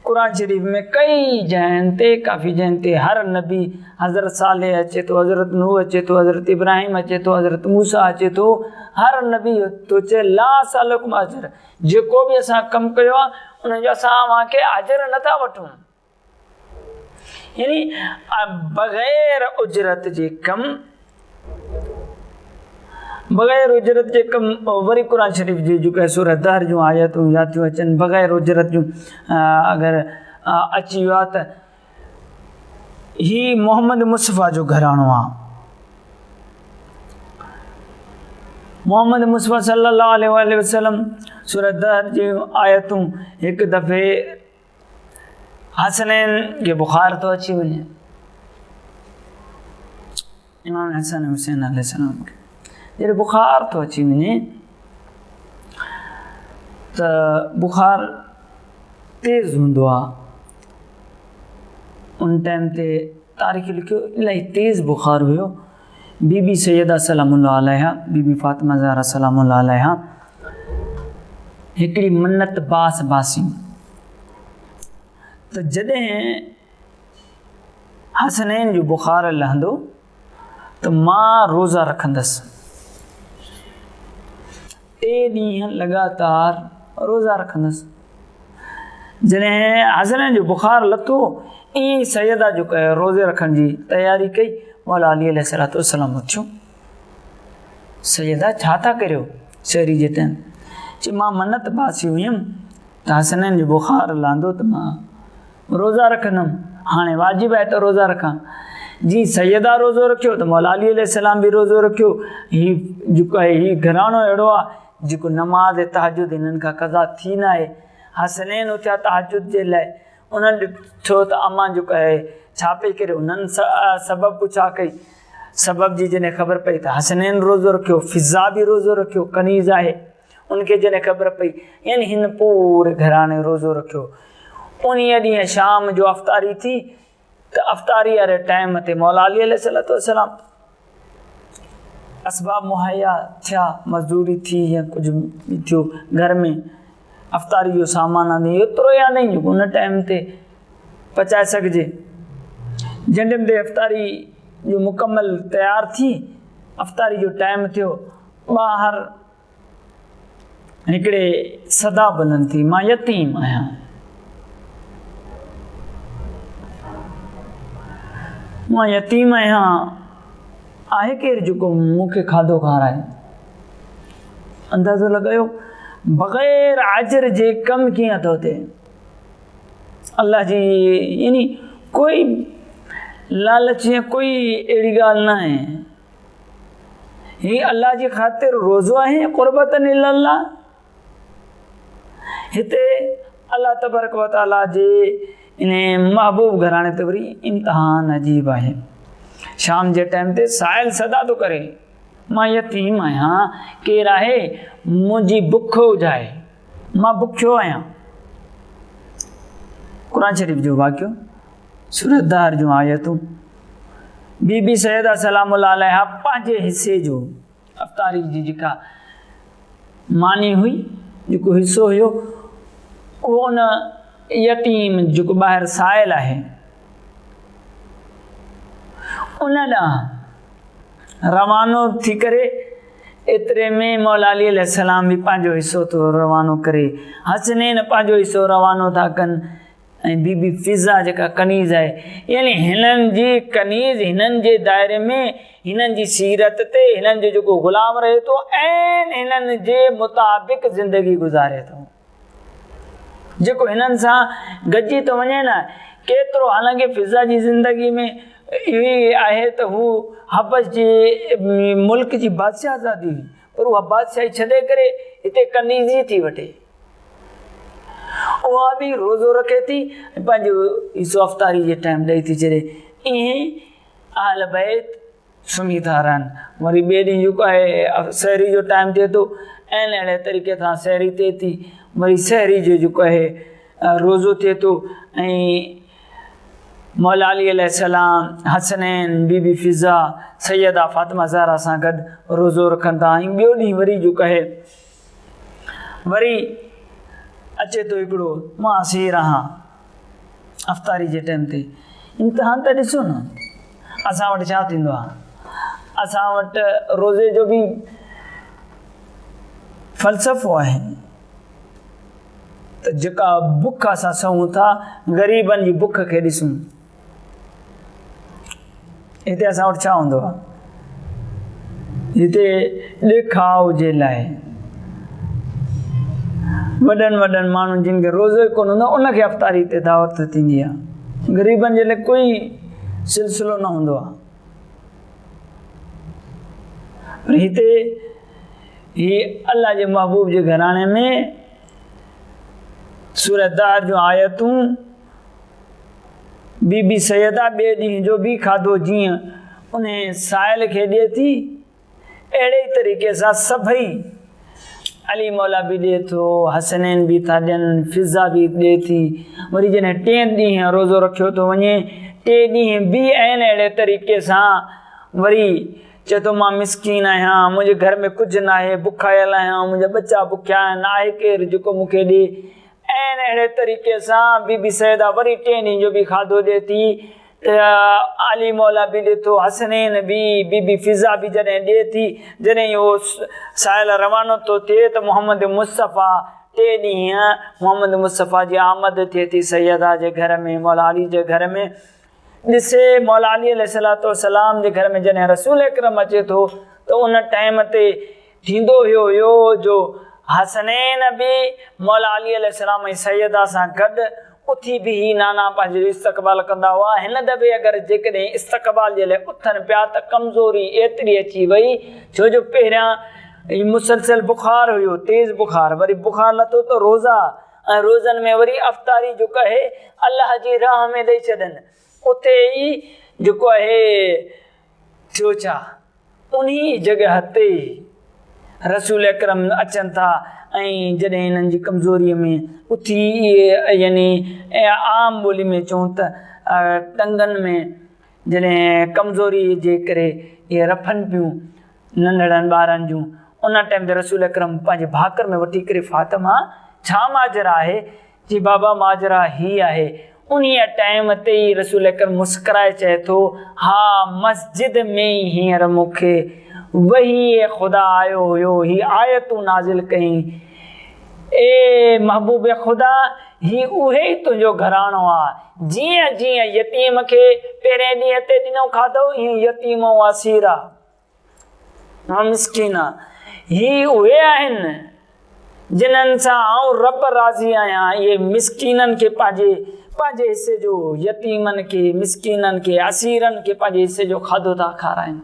क़ुर शरीफ़ में कई जॻहियुनि ते, काफ़ी जॻहियुनि ते हर नबी, हज़रत सालेह अचे थो, हज़रत नूह अचे थो, हज़रत इब्राहिम अचे थो, हज़रत मूसा अचे थो, हर नबी थो चए ला असअलुकुम अजर, जेको बि असां कमु कयो आहे उनजो असां अव्हांखे अजर नथा वठूं। यानी बग़ैर उजरत जे कमु, बग़ैर उजरत जे कमु। वरी क़ुर शरीफ़ जी जेको आहे सूरह दहर जूं आयतूं याद थियूं अचनि, बग़ैर उजरत जूं अगरि अची वियो आहे त ही मोहम्मद मुस्तफ़ा जो घराणो आहे। मोहम्मद मुस्तफ़ा सल्लल्लाहु अलैहि वसल्लम सूरह दहर जूं आयतूं हिकु दफ़े हसनैन खे बुखार थो अची वञे, इमाम हसन हुसैन अलैहिस्सलाम खे जॾहिं बुखार थो अची वञे त बुखार तेज़ हूंदो आहे। उन टाइम ते तारीख़ लिखियो इलाही तेज़ बुखार हुयो। बीबी सैयदा सलामुल्लाह अलैहा, बीबी फातिमा ज़हरा सलामुल्लाह अलैहा हिकिड़ी मन्नत बासी त जॾहिं हसनैन जो बुखार लहंदो त मां रोज़ा रखंदसि, 3 ॾींहं लगातार रोज़ा रखंदसि। जॾहिं हसनैन जो बुखार लथो ईअं सैयदा जो रोज़े रखण जी तयारी कई, मौला अली अलैहिस्सलातु वस्सलाम उथियो, सैयदा छा था करियो शहरी जे टाइम? चई मां मन्नत बासी हुयमि त हसनैन जो बुखार लहंदो त मां रोज़ा रखंदमि, हाणे वाजिबु आहे त रोज़ा रखां। जी सैयदा रोज़ो रखियो त मौला अली अलैहिस्सलाम बि रोज़ो रखियो। हीउ जेको आहे हीउ घरानो अहिड़ो आहे जेको नमाज़ तहजुद हिननि खां कज़ा थी न आहे। हसनैन उथिया तहजुद जे लाइ, उन्हनि ॾिठो त अम्मा जेको आहे छा पई करे, उन्हनि सबबु पुछा कई। सबब जी जॾहिं ख़बर पई त हसनैन रोज़ो रखियो, फिज़ा बि रोज़ो रखियो, कनीज़ आहे, उनखे जॾहिं ख़बर पई यानी हिन पूरे घराने रोज़ो रखियो। उन ॾींहुं शाम जो अफ़्तारी थी त अफ़्तारी वारे टाइम ते मौला अली अलैहिस्सलातु वस्सलाम असबाब मुहैया थिया, मज़दूरी थी या कुझु थियो घर में, अफ़्तारी जो सामान आंदी, एतिरो याद नहीं जेको उन टाइम ते पचाए सघिजे। जंहिं ते अफ़्तारी जो मुकमल तयार थी, अफ़्तारी जो टाइम थियो, ॿाहिरि हिकिड़े सदा बुलंद थी, मां यतीम आहियां, मां यतीम आहियां, आहे केरु जेको मूंखे खाधो खाराए? अंदाज़ो लॻायो बग़ैर अजर जे कमु कीअं थो थिए। अल्लाह जी यानी कोई लालच या कोई अहिड़ी ॻाल्हि न आहे। हीअ अल्लाह जी ख़ातिर रोज़ो आहे क़ुर्बतन इल्लल्लाह। हिते अल्लाह तबारक व तआला जे इन महबूब घराणे ते वरी इम्तिहान अजीब आहे। शाम जे टाइम ते साहिल सदा थो करे, मां यतीम आहियां, केरु आहे मुंहिंजी बुख हुजाए, मां बुखियो आहियां। क़ुरान शरीफ़ जो वाक़ियो, सूरत दार जूं आयतूं। बीबी सैयदा सलामुल्लाह अलैहा पंहिंजे हिसे जो अफ़्तारी जी जेका मानी हुई, जेको हिसो हुयो, उहो उन यतीम जेको ॿाहिरि साहिल आहे उन ॾांहुं रवानो थी करे, एतिरे में मौला अली अलैहिस्सलाम बि पंहिंजो हिसो थो रवानो करे, हसनैन पंहिंजो हिसो रवानो था कनि, ऐं बीबी फिज़ा जेका कनीज़ आहे, यानी हिननि जी कनीज़ हिननि जे दायरे में, हिननि जी सीरत ते हिननि जो जेको ग़ुलाम रहे थो ऐं हिननि जे मुताबिक़ ज़िंदगी गुज़ारे थो, जेको हिननि सां गॾिजी थो वञे न। केतिरो हालांकि फिज़ा जी ज़िंदगी में इहो आहे त हू हबश जे मुल्क जी बादशाहज़ादी हुई, पर उहा बादशाही छॾे करे हिते कनीज़ी थी वठे, उहा बि रोज़ो रखे थी, पंहिंजो हिसो अफ़्तारी जे टाइम ॾेई थी छॾे। ईअं आल बैत सुम्ही था रहनि। वरी ॿिए ॾींहुं जेको आहे सहरी जो टाइम थिए थो, ऐं अहिड़े तरीक़े सां सहरी थिए थी, वरी सहरी जो जेको आहे रोज़ो थिए थो, ऐं मौला अली अलैहिस्सलाम, हसनैन, बीबी फिज़ा, सैयदा फातिमा ज़हरा सां गॾु रोज़ो रखनि था। ऐं ॿियो ॾींहुं वरी जेको आहे वरी अचे थो हिकिड़ो मुआसीर आहां अफ़्तारी जे टाइम ते। इम्तिहान त ॾिसो न असां वटि छा थींदो आहे, असां वटि रोज़े जो बि फ़लसफ़ो आहे त जेका बुख असां सहूं था, ग़रीबनि जी बुख खे ॾिसूं। हिते असां वटि छा हूंदो आहे, हिते ॾेखाव जे लाइ वॾनि वॾनि माण्हुनि जिन खे रोज़ो ई कोन हूंदो उनखे अफ़्तारी ते दावत थींदी आहे, ग़रीबनि जे लाइ कोई सिलसिलो न हूंदो आहे। पर हिते हीअ अल्लाह जे महबूब जे घराणे में सूरत दार जूं आयतूं बीबी सैयदा ॿिए ॾींहं जो बि खाधो जीअं उन साहिल खे ॾिए थी, अहिड़े ई तरीक़े सां सभई अली मौला बि ॾिए थो, हसनैन बि था ॾियनि, फिज़ा बि ॾिए थी। वरी जॾहिं 3 ॾींहं रोज़ो रखियो थो वञे, 3 ॾींहं बि आहिनि अहिड़े तरीक़े सां। वरी चए थो मां मिसकीन आहियां, मुंहिंजे घर में कुझु न आहे, बुखायल आहियां, मुंहिंजा बच्चा बुखिया आहिनि, आहे केरु जेको मूंखे ॾिए। ऐं अहिड़े तरीक़े सां बीबी सैयदा वरी 3 ॾींहं जो बि खाधो ॾिए थी। अली मौला बि ॾिठो, हसनैन बि, बीबी फिज़ा बि जॾहिं ॾिए थी। जॾहिं इहो साहिल रवानो थो थिए त मोहम्मद मुस्तफ़ा 3 ॾींहं मोहम्मद मुस्तफ़ा जी आमद थिए थी सैयदा जे घर में, मौला अली जे घर में। ॾिसे मौला अली अलैहिस्सलाम जे घर में जॾहिं रसूल अकरम अचे थो त उन टाइम ते थींदो हुयो जो हसनैन बि मौला अली अलैहिस्सलाम ऐं सैयदा सां गॾु उथी बि ही नाना पंहिंजो इस्तक़बाल कंदा हुआ। हिन दफ़े अगरि जेकॾहिं इस्तक़बाल जे लाइ उथनि पिया त कमज़ोरी एतिरी अची वई, छो जो पहिरियां मुसलसल बुखार हुयो, तेज़ बुखार, वरी बुखार लथो त रोज़ा, ऐं रोज़नि में वरी अफ़तारी जेको आहे अलाह जी राह में ॾेई छॾनि। उते ई जेको आहे थियो छा, उन जॻह ते रसूल अकरम अचनि था ऐं जॾहिं हिननि जी कमज़ोरीअ में उथी, इहे यानी आम ॿोली में चऊं त टंगनि में जॾहिं कमज़ोरी जे करे इहे रफनि पियूं नंढड़नि ॿारनि जूं, उन टाइम ते रसूल अकरम पंहिंजे भाकर में वठी करे फातिमा छा माजरा आहे, जी बाबा माजरा ही आहे। उन टाइम ते ई रसूल अकरम मुस्कुराए चए थो, हा मस्जिद में ई हींअर मूंखे वही ख़ुदा आयो हुयो, ही आयतूं नाज़िल कई, ए महबूब ख़ुदा ही उहे ई तुंहिंजो घराणो आहे। जीअं जीअं यतीम खे पहिरें ॾींहं ते ॾिनो खाधो, हीअं यतीम वासीर आहे, मिसकीन आहे। ही उहे आहिनि जिन्हनि सां आउं रब राज़ी आहियां। इहे मिसकीननि खे पंहिंजे हिसे जो, यतीमनि खे, मिसकीननि खे, असीरनि खे पंहिंजे हिसे जो खाधो था खाराइनि,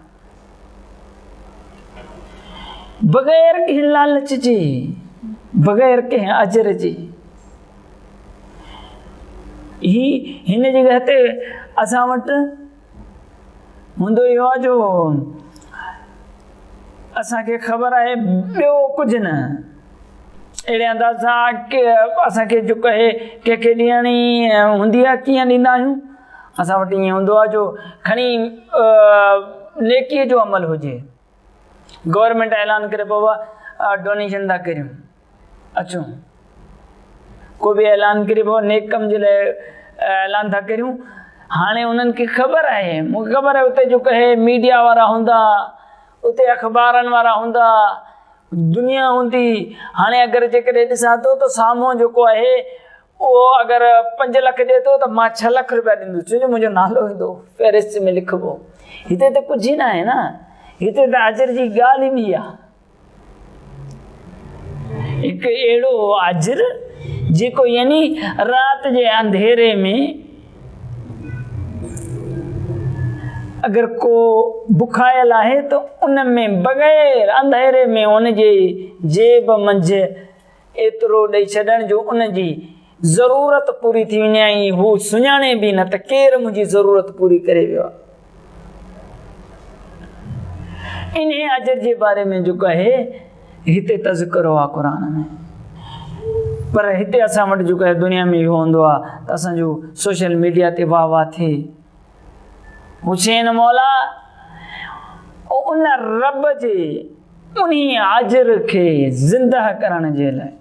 बग़ैर कंहिं लालच जे, बग़ैर कंहिं अजर जे। हिन जॻह ते असां वटि हूंदो इहो आहे जो असांखे ख़बर आहे ॿियो कुझु न, अहिड़े अंदाज़ सां की असांखे जेको आहे कंहिंखे ॾियणी हूंदी आहे, कीअं ॾींदा आहियूं। असां वटि ईअं हूंदो आहे जो खणी नेकीअ जो अमल हुजे, गवर्नमेंट ऐलान करे बाबा डोनेशन था करियूं, अचो को बि ऐलान करे बाबा नेक कम जे लाइ ऐलान था करियूं। हाणे उन्हनि खे ख़बर आहे, मूंखे ख़बर आहे उते जेको आहे मीडिया वारा हूंदा, उते अख़बारनि वारा हूंदा, दुनिया हूंदी। हाणे अगरि जेकॾहिं ॾिसां थो त साम्हूं जेको आहे उहो अगरि 5 लख ॾिए थो त मां 6 लख रुपया ॾींदुसि, छो जो मुंहिंजो नालो ईंदो फ़हिरिस्त में लिखिबो। हिते त कुझु ई न आहे न, हिते त अजर जी ॻाल्हि ई ॿी आहे। हिकु अहिड़ो अजर जेको यानी राति जे अंधेरे में अगरि को बुखायल आहे त उन में बग़ैर अंधेरे में उन जे जेब मंझि एतिरो ॾेई छॾण जो उन जी ज़रूरत पूरी थी वञे, ऐं हू सुञाणे बि न त केरु मुंहिंजी ज़रूरत पूरी करे वियो आहे। इन अजर जे बारे में जेको आहे हिते तज़किरो आहे क़ुर में, पर हिते असां वटि जेको आहे दुनिया में इहो हूंदो आहे त असांजो सोशल मीडिया ते वाह वाह थिए, हुसैन मौला उन रब जे उन अजर खे ज़िंदा करण जे लाइ,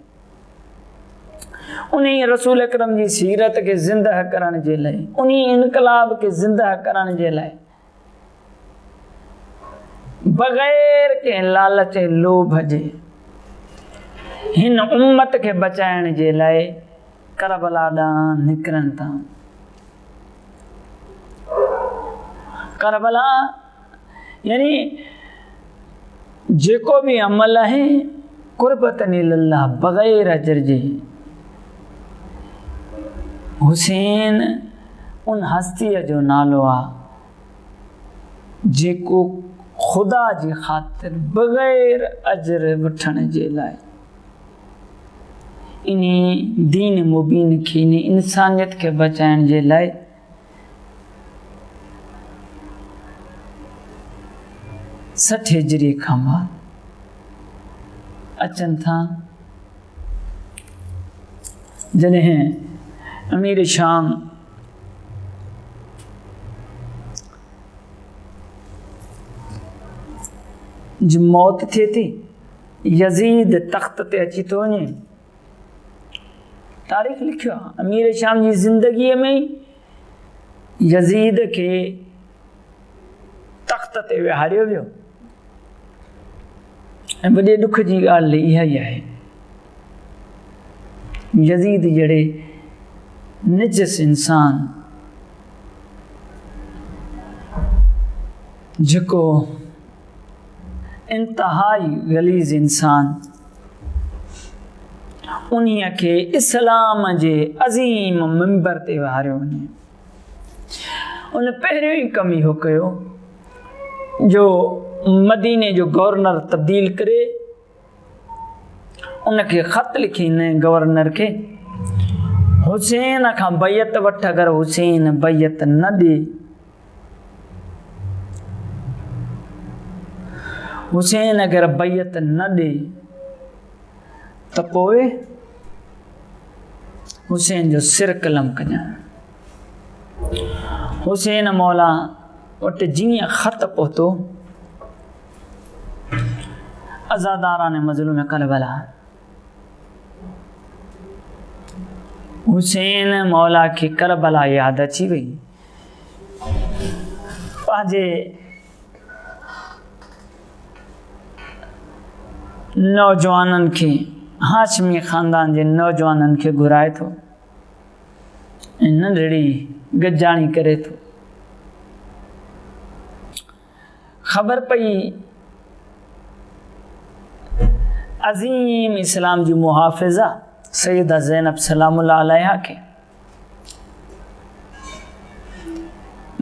उन रसूल अकरम जी सीरत खे ज़िंदा करण जे लाइ, उन इनकलाब खे ज़िंदा करण जे लाइ, बग़ैर कंहिं लालच लोभ जे, हिन उम्मत खे बचाइण जे लाइ करबला ॾांहुं निकिरनि था। करबला यानी जेको बि अमल आहे कुर्बतन इल्लाह, बग़ैर अजर जे। हुसैन उन हस्तीअ जो नालो आहे जेको ख़ुदा जी ख़ातिर बग़ैर अजर वठण जे लाइ इन दीन मुबीन खे, इन इंसानियत खे बचाइण जे लाइ 60 हिजरी खां बाद अचनि था जॾहिं अमीर शाम जी मौत थिए थी, यज़ीद तख़्त ते अची थो वञे। तारीख़ लिखियो आहे अमीर शाम जी ज़िंदगीअ में ई यज़ीद खे तख़्त ते विहारियो वियो। ऐं वॾे ॾुख जी ॻाल्हि इहा ई आहे, यज़ीद जहिड़े निजस इंसान जेको इंतहाई गलीज़ इंसान, उन्हीअ खे इस्लाम जे अज़ीम मिंबर ते विहारियो वञे। उन पहिरियों ई कमु इहो कयो जो मदीने जो गवर्नर तब्दील करे उनखे ख़त लिखी हिन गवर्नर खे, हुसैन खां बैत वठ, अगरि हुसैन बैत न ॾे, हुसैन अगरि बैत न ॾे त पोइ हुसैन जो सिर कलम कजां। हुसैन मौला वटि जीअं ख़त पहुतो, अज़ादारान मज़लूम करबला, हुसैन मौला खे करबला यादि अची वई। पंहिंजे नौजवाननि खे, हाशमी ख़ानदान जे नौजवाननि खे घुराए थो ऐं नंढड़ी गजाणी करे थो। ख़बर पई अज़ीम इस्लाम जी मुहाफ़िज़ा सैयदा ज़ैनब सलामुल्लाह अलैहा खे।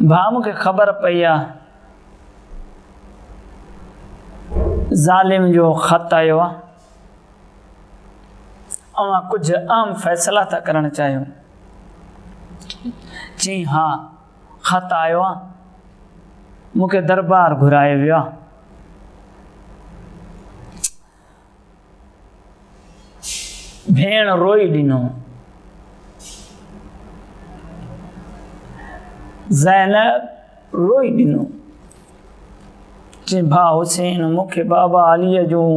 भाउ मूंखे ख़बर पई आहे ज़ालिम जो ख़त आयो आहे, अवां कुझु अहम फ़ैसिला था करणु चाहियो। चई हा ख़त आयो आहे, मूंखे दरबार घुरायो वियो आहे। भेण रोई ॾिनो, ज़ैनब रोई ॾिनो। चई भाउ हुसैन, मूंखे बाबा अलीअ जूं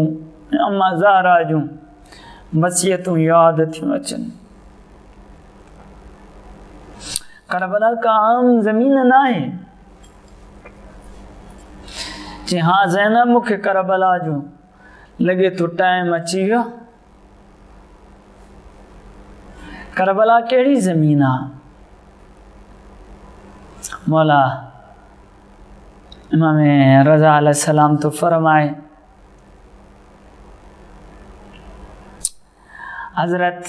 अम्मा ज़हरा जूं वसियतूं यादि थियूं अचनि। करबला का आम ज़मीन न आहे। चई हा ज़ैनब, मूंखे करबला जो लॻे थो टाइम अची वियो। करबला कहिड़ी ज़मीन आहे? मौला इमाम रज़ा अलैहिस्सलाम तो फरमाए, हज़रत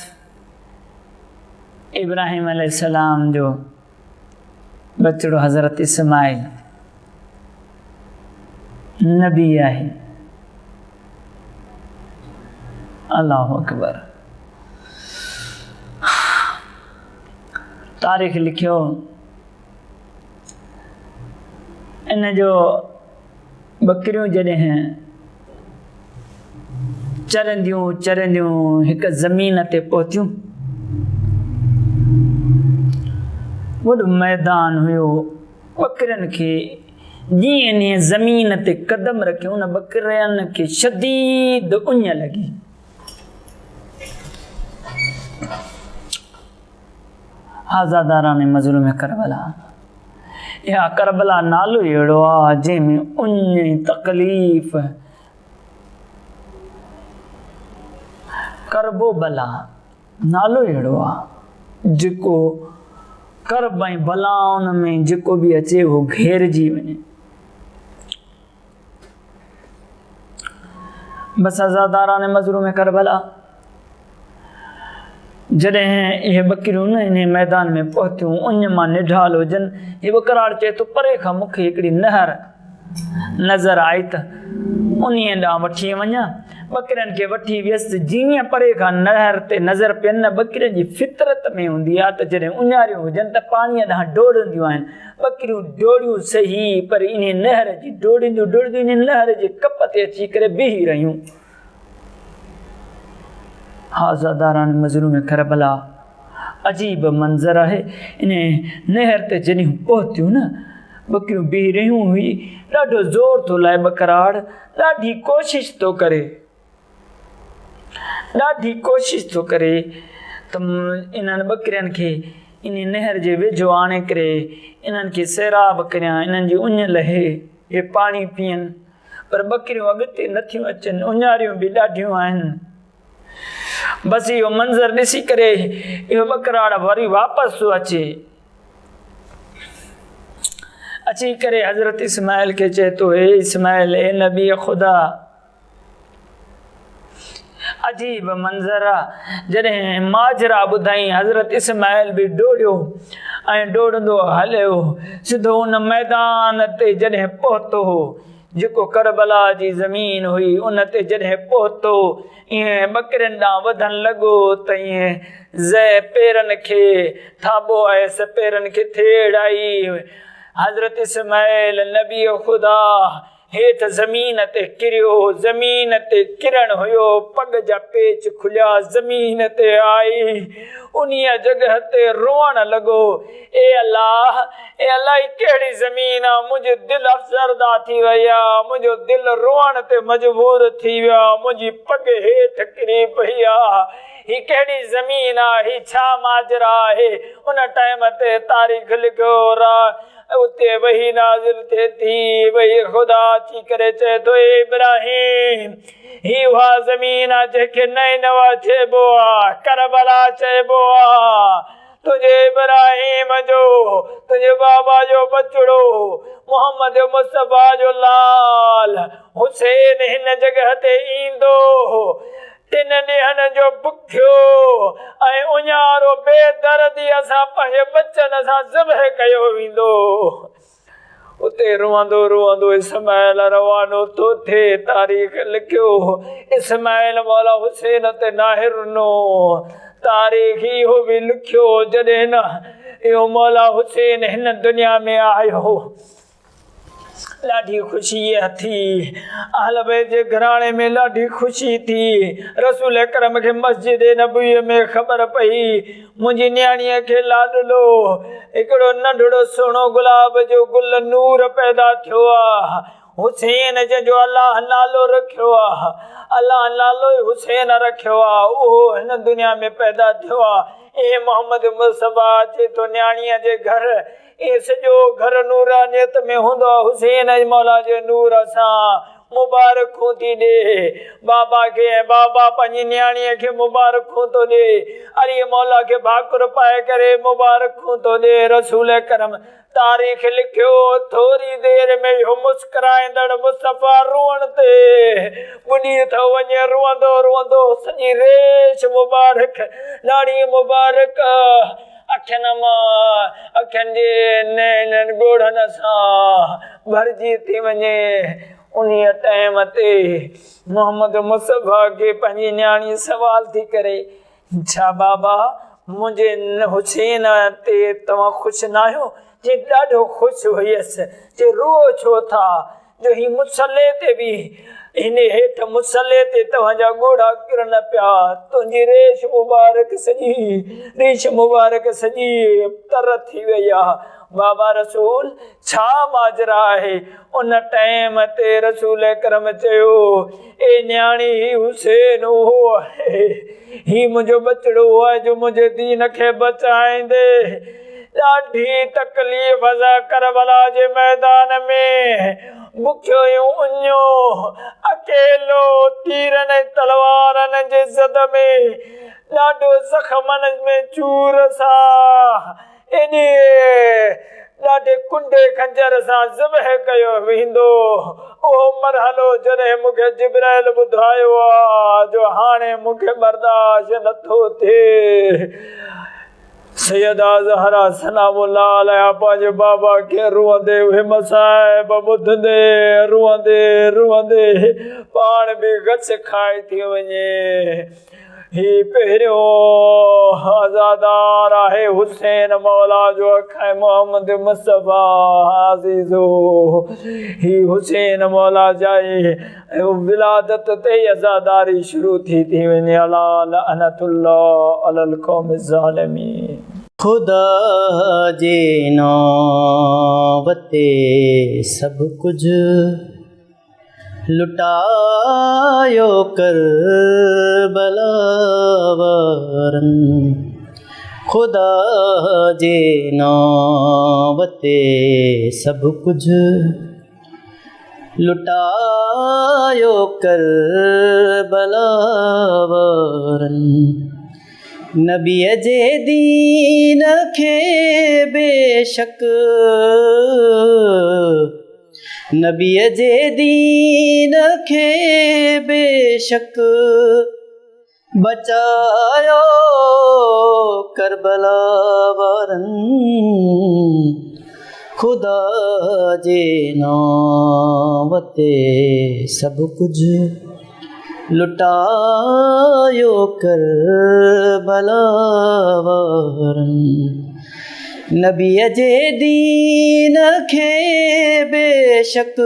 इब्राहिम अलैहिस्सलाम जो बचड़ो हज़रत इस्माइल नबी आहे। अल्लाहु अकबर। तारीख़ लिखियो इन जो बकरियूं जॾहिं चरंदियूं चरंदियूं हिकु ज़मीन ते पहुतियूं, वॾो मैदान हुयो। बकरियुनि खे जीअं इन ज़मीन ते कदम रखियो, उन बकरियुनि खे शदीद उञ लॻी। आज़ादारान मज़लूम करबला, इहा करबला नालो अहिड़ो आहे जंहिंमें उञ तकलीफ़, करबो बला नालो अहिड़ो आहे जेको करब ऐं बलाउनि में जेको बि अचे उहो घेरजी वञे। बसि आज़ादारान मज़लूम करबला जॾहिं इहे बकरियूं न इन मैदान में पहुतियूं, उञ मां निढाल हुजनि, हीअ बकराड़ चए थो परे खां मूंखे हिकिड़ी नहर नज़र आई त उन्हीअ ॾांहुं वठी वञा। बकरियुनि खे वठी वियसि। जीअं परे खां नहर ते नज़र पियनि, बकरियुनि जी फितरत में हूंदी आहे त जॾहिं उञारियूं हुजनि त पाणीअ ॾांहुं डोड़ंदियूं आहिनि। बकरियूं डोड़ियूं सही, पर इन नहर जी डोड़ींदियूं इन नहर जे कप ते अची करे बीही रहियूं। हाज़ादारान मज़लूम करबला, अजीब मंज़र आहे। इन नहर ते जॾहिं पहुतियूं न, बकरियूं बीही रहियूं हुई। ॾाढो ज़ोर थो लाए बकराड़, ॾाढी कोशिश थो करे त इन्हनि बकरियुनि खे इन नहर जे वेझो आणे करे इन्हनि खे सैराब करियां, इन्हनि जी उञ लहे, हे पाणी पीअनि। पर बकरियूं अॻिते नथियूं अचनि, उञारियूं बि ॾाढियूं आहिनि। बसि इहो मंज़र ॾिसी करे इहो बकराड़ वरी वापसि थो अची करे हज़रत इस्माइल खे चए थो, हे इस्माइल, ए नबी ख़ुदा, अजीब मंज़र आहे। जॾहिं माजरा ॿुधाई, हज़रत इस्माइल बि डोड़ियो ऐं डोड़ंदो हलियो सिधो उन मैदान ते जॾहिं पहुतो जेको करबला जी ज़मीन हुई, उन ते जॾहिं पहुतो, ईअं बकरियुनि ॾांहुं वधण लॻो त ईअं ज़ै पेरनि खे थाबो आयसि, पेरनि खे थेड़ आई। हज़रत इस्माइल नबी ख़ुदा हेठि ज़मीन ते किरियो, ज़मीन ते किरण हुयो, पग जा पेच खुलिया, ज़मीन ते आई, उन्हीअ जॻह ते रोअण लॻो, ए अल्लाह, कहिड़ी ज़मीन आहे, मुंहिंजो दिलि अफ़सरदा थी वई आहे, मुंहिंजो दिलि रोअण ते मजबूर थी वियो आहे, मुंहिंजी पग हेठि किरी पई आहे, ही कहिड़ी ज़मीन आहे, ही छा माजरा आहे। उन टाइम ते तारीख़ लिखियो उते वही नाज़िल थिए थी, वही ख़ुदा अची करे चए थो, ए इब्राहिम, ही उहा ज़मीन आहे जंहिंखे नैनवा चइबो आहे, करबला चइबो आहे। तुंहिंजे इब्राहिम जो, तुंहिंजे बाबा जो बचड़ो, मोहम्मद मुस्तफ़ा जो लाल हुसैन हिन जॻह ते ईंदो। 3 ॾींहंनि जो बुखियो ऐं उञारो बेदर्दीअ सां पंहिंजे बचनि सां ज़िबह कयो वेंदो। उते रोअंदो इस्माइल रवानो थो थिए। तारीख़ लिखियो, इस्माइल मौला हुसैन ते नाहे रुनो। तारीख़ इहो बि लिखियो, जॾहिं न इहो मौला हुसैन हिन दुनिया में आयो, ॾाढी ख़ुशी थी, अहल बैत जे घराणे में ॾाढी ख़ुशी थी। रसूल अकरम खे मस्जिद नबवी में ख़बर पई, मुंहिंजी न्याणीअ खे लाडलो हिकिड़ो नंढड़ो सुहिणो गुलाब जो गुल नूर पैदा थियो आहे, हुसैन जंहिंजो अलाह नालो रखियो आहे, अलाह नालो हुसैन रखियो आहे, उहो हिन दुनिया में पैदा थियो आहे। ए मोहम्मद मुस्तफ़ा अचे थो न्याणीअ जे घर, ए सॼो घर नूरानियत में हूंदो आहे, हुसैन मौला जे नूर सां मुबारकूं थी ॾे बाबा खे, ऐं बाबा पंहिंजी न्याणीअ खे मुबारकूं थो ॾे, अली मौला खे भाकुर पाए करे मुबारकूं थो ॾे। रसूल करम तारीख़ लिखियो, थोरी देर में इहो मुस्कुराईंदड़ मुस्तफ़ा रोअण ते ॿुॾी थो वञे, रोअंदो सॼी रेश मुबारक, ॾाढ़ी मुबारक अखियुनि मां, अखियुनि जे नैननि ॻोढ़नि सां भरिजी थी वञे। उन्हीअ टाइम ते मोहम्मद मुस्तफ़ा खे पंहिंजी न्याणी सवाल थी करे, छा बाबा मुंहिंजे हुसैन ते तव्हां ख़ुशि न आहियो? जे ॾाढो ख़ुशि हुयसि। जे रुओ छो था? जो ही मुसले ते बि हिन हेठि मुसले ते तव्हांजा ॻोढ़ा किरन पिया, तुंहिंजी रेश मुबारक सॼी तर थी वई आहे। बाबा रसूल छा माजरा आहे? उन टाइम ते रसूल करम चयो, ए न्याणी, ही हुसैन उहो आहे, ही मुंहिंजो बचड़ो आहे जो मुंहिंजे दीन खे बचाईंदे। ॾाढी तकलीफ़ सां करबला जे मैदान में बुखियो उञो अकेलो तीरनि ऐं तलवारनि जे ज़द में ॾाढो ज़ख़्मनि में चूर सां एॾे ॾाढे कुंडे खंजर सां ज़िबह कयो वेंदो। उहो मरहलो जॾहिं मूंखे जिब्राइल ॿुधायो आहे जो हाणे मूंखे बर्दाश्त नथो थिए, सैयदा ज़हरा सलामुल्लाह अलैहा पंहिंजे बाबा खे रुअंदे उहे मसाइब ॿुधंदे रुअंदे पाण बि गच खाए थी वञे। ही पहिरियों आज़ादार आहे हुसैन मौला जो अखाए मोहम्मद मुस्तफ़ा अज़ीज़ो। ही हुसैन मौला जाए विलादत ते आज़ादारी शुरू थी वञे। अला लअनतुल्लाह अलल क़ौम ज़ालिमीन। खुदा जे नाम ते सब कुछ लुटायो करबला वारन। खुदा जे नाम ते सब कुछ लुटायो करबला वारन। नबीअ जे दीन खे बेशक नबीअ जे दीन खे बेशक बचायो करबला वारनि। खुदा जे नाम ते सभु कुझु लुटायो करबला वारनि। नबीअ जे दीन खे बेशक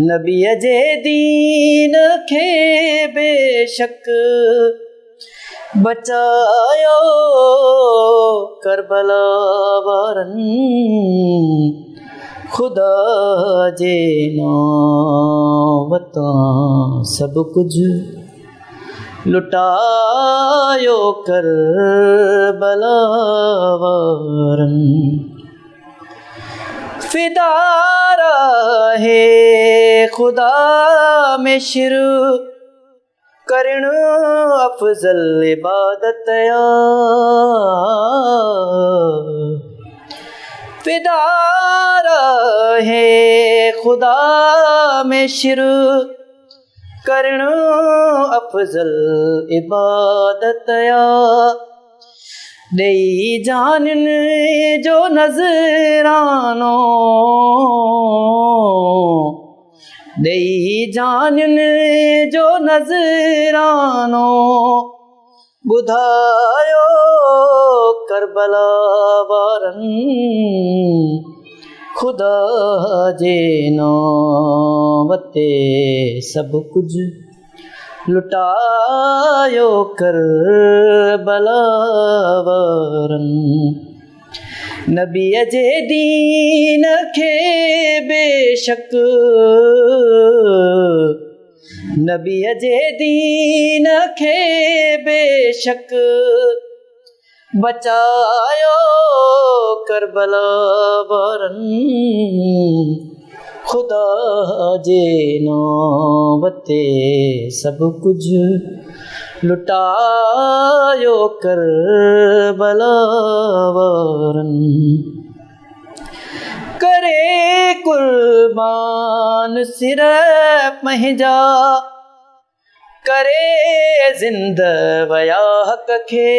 नबीअ जे दीन खे बेशक बचायो करबला वारनि। खुदा जे नाम तां सभु कुझु लुटायो करबला वारनि। फिदा रहे खुदा में शुरू करणु अफजल इबादत या। फिदा रहे खुदा में शुरू करणु अफजल इबादत या। ॾेई जान जो नज़रानो ॾेई जान जो नज़रानो ॿुधायो करबला वारनि। खुदा जे नाम ते सभु कुझु लुटायो करबला वारनि। नबीअ जे दीन खे बेशक नबीअ जे दीन खे बेशक बचायो करबला वारनि। खुदा जे नाम ते सभु कुझु लुटायो करबला वारनि। करे कुर्बान सिर पंहिंजा करे ज़िंद वया हक़ खे।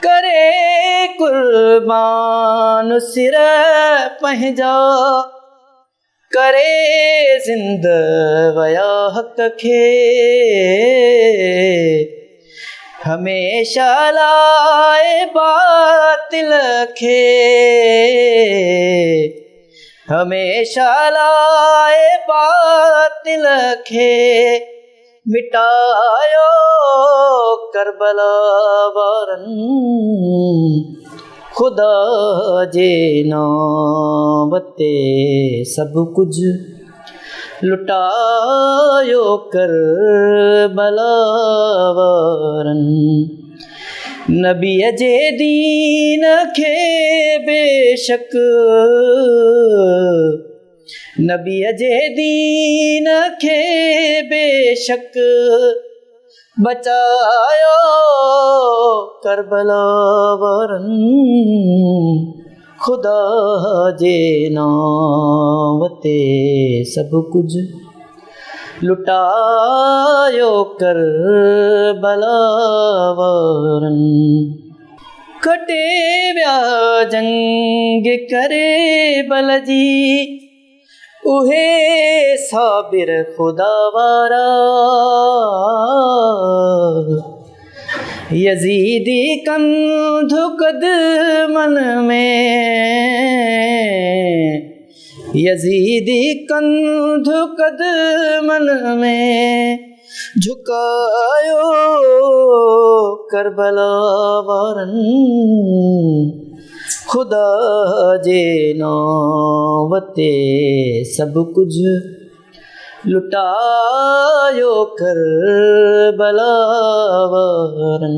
करे कुर्बान सिर पंहिंजा करे ज़िंद वया हक़ खे। हमेशा लाए बातिल खे हमेशा लाए बातिल खे मिटायो करबला वारनि। खुदा जे नाम ते सभु कुझु लुटायो करबला वारनि। नबीअ जे दीन खे बेशक नबीअ जे दीन खे बेशक बचायो करबला वारनि। खुदा जे नाम ते सभु कुझु लुटायो कर बलावरन कटे व्या जंग करे बल जी उहे साबिर खुदावारा यजीदी कंधु कदमन में यजीदी कंधु कदमन में झुकायो करबला वारन खुदा जे नौवते सब कुछ लुटायो करबला वारन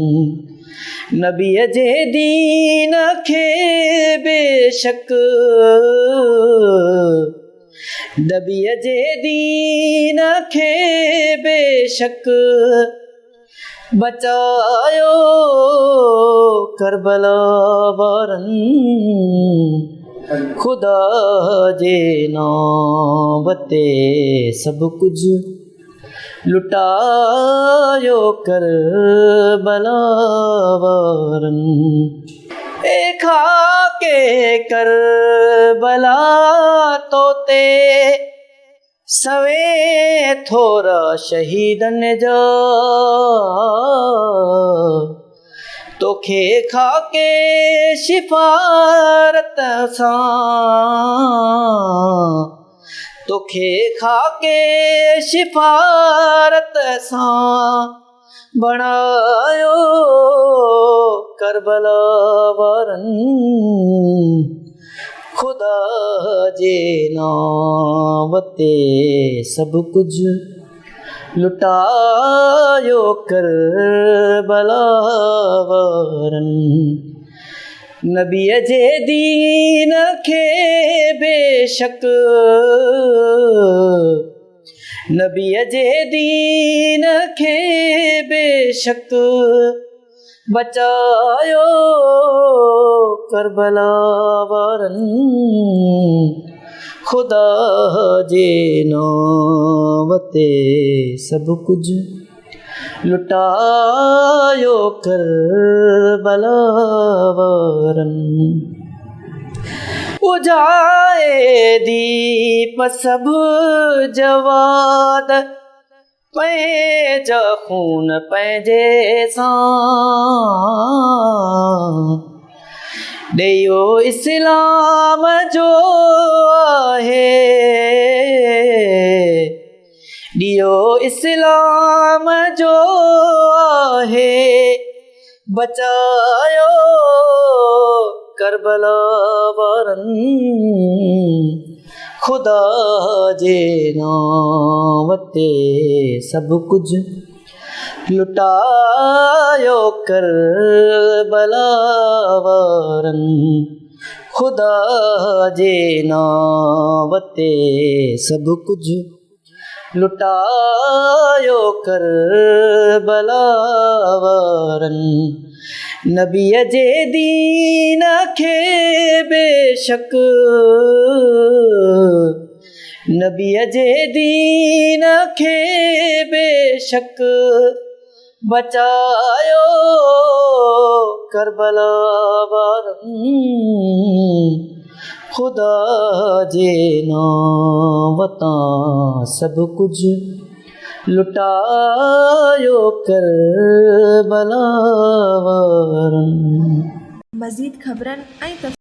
नबी जे दीन खे बेशक नबी जे दीन खे बेशक बचायो करबला वारन खुदा जे नौबते सब कुछ लुटायो करबला वारन ए खाके करबला तोते सवे थोरा शहीदन जा तोखे खाके शिफारत सां तोखे खाके शिफारत सां बणायो करबला वारन खुदा जे नावते सब कुछ लुटायो करबला वारन नबी जे दीन खे बेशक नबी जे दीन खे बेशक बचायो करबला वारन खुदा जे नौबते सब कुछ लुटायो करबला वारन उजाए दीप सब जवाद पैंजा खून पैंजे सां ॾेयो इस्लाम जो आहे ॾियो इस्लाम जो आहे बचायो करबला वारन खुदा जे नावते सब कुछ लुटायो करबला वारन खुदा जे नावते सब कुछ लुटायो करबला वारन नबी जे दीन खे बेशक नबी जे दीन खे बेशक बचायो करबला वारन खुदा जे नावता सब कुछ लुटायो करबला वारन। मज़ीद ख़बरनि ऐं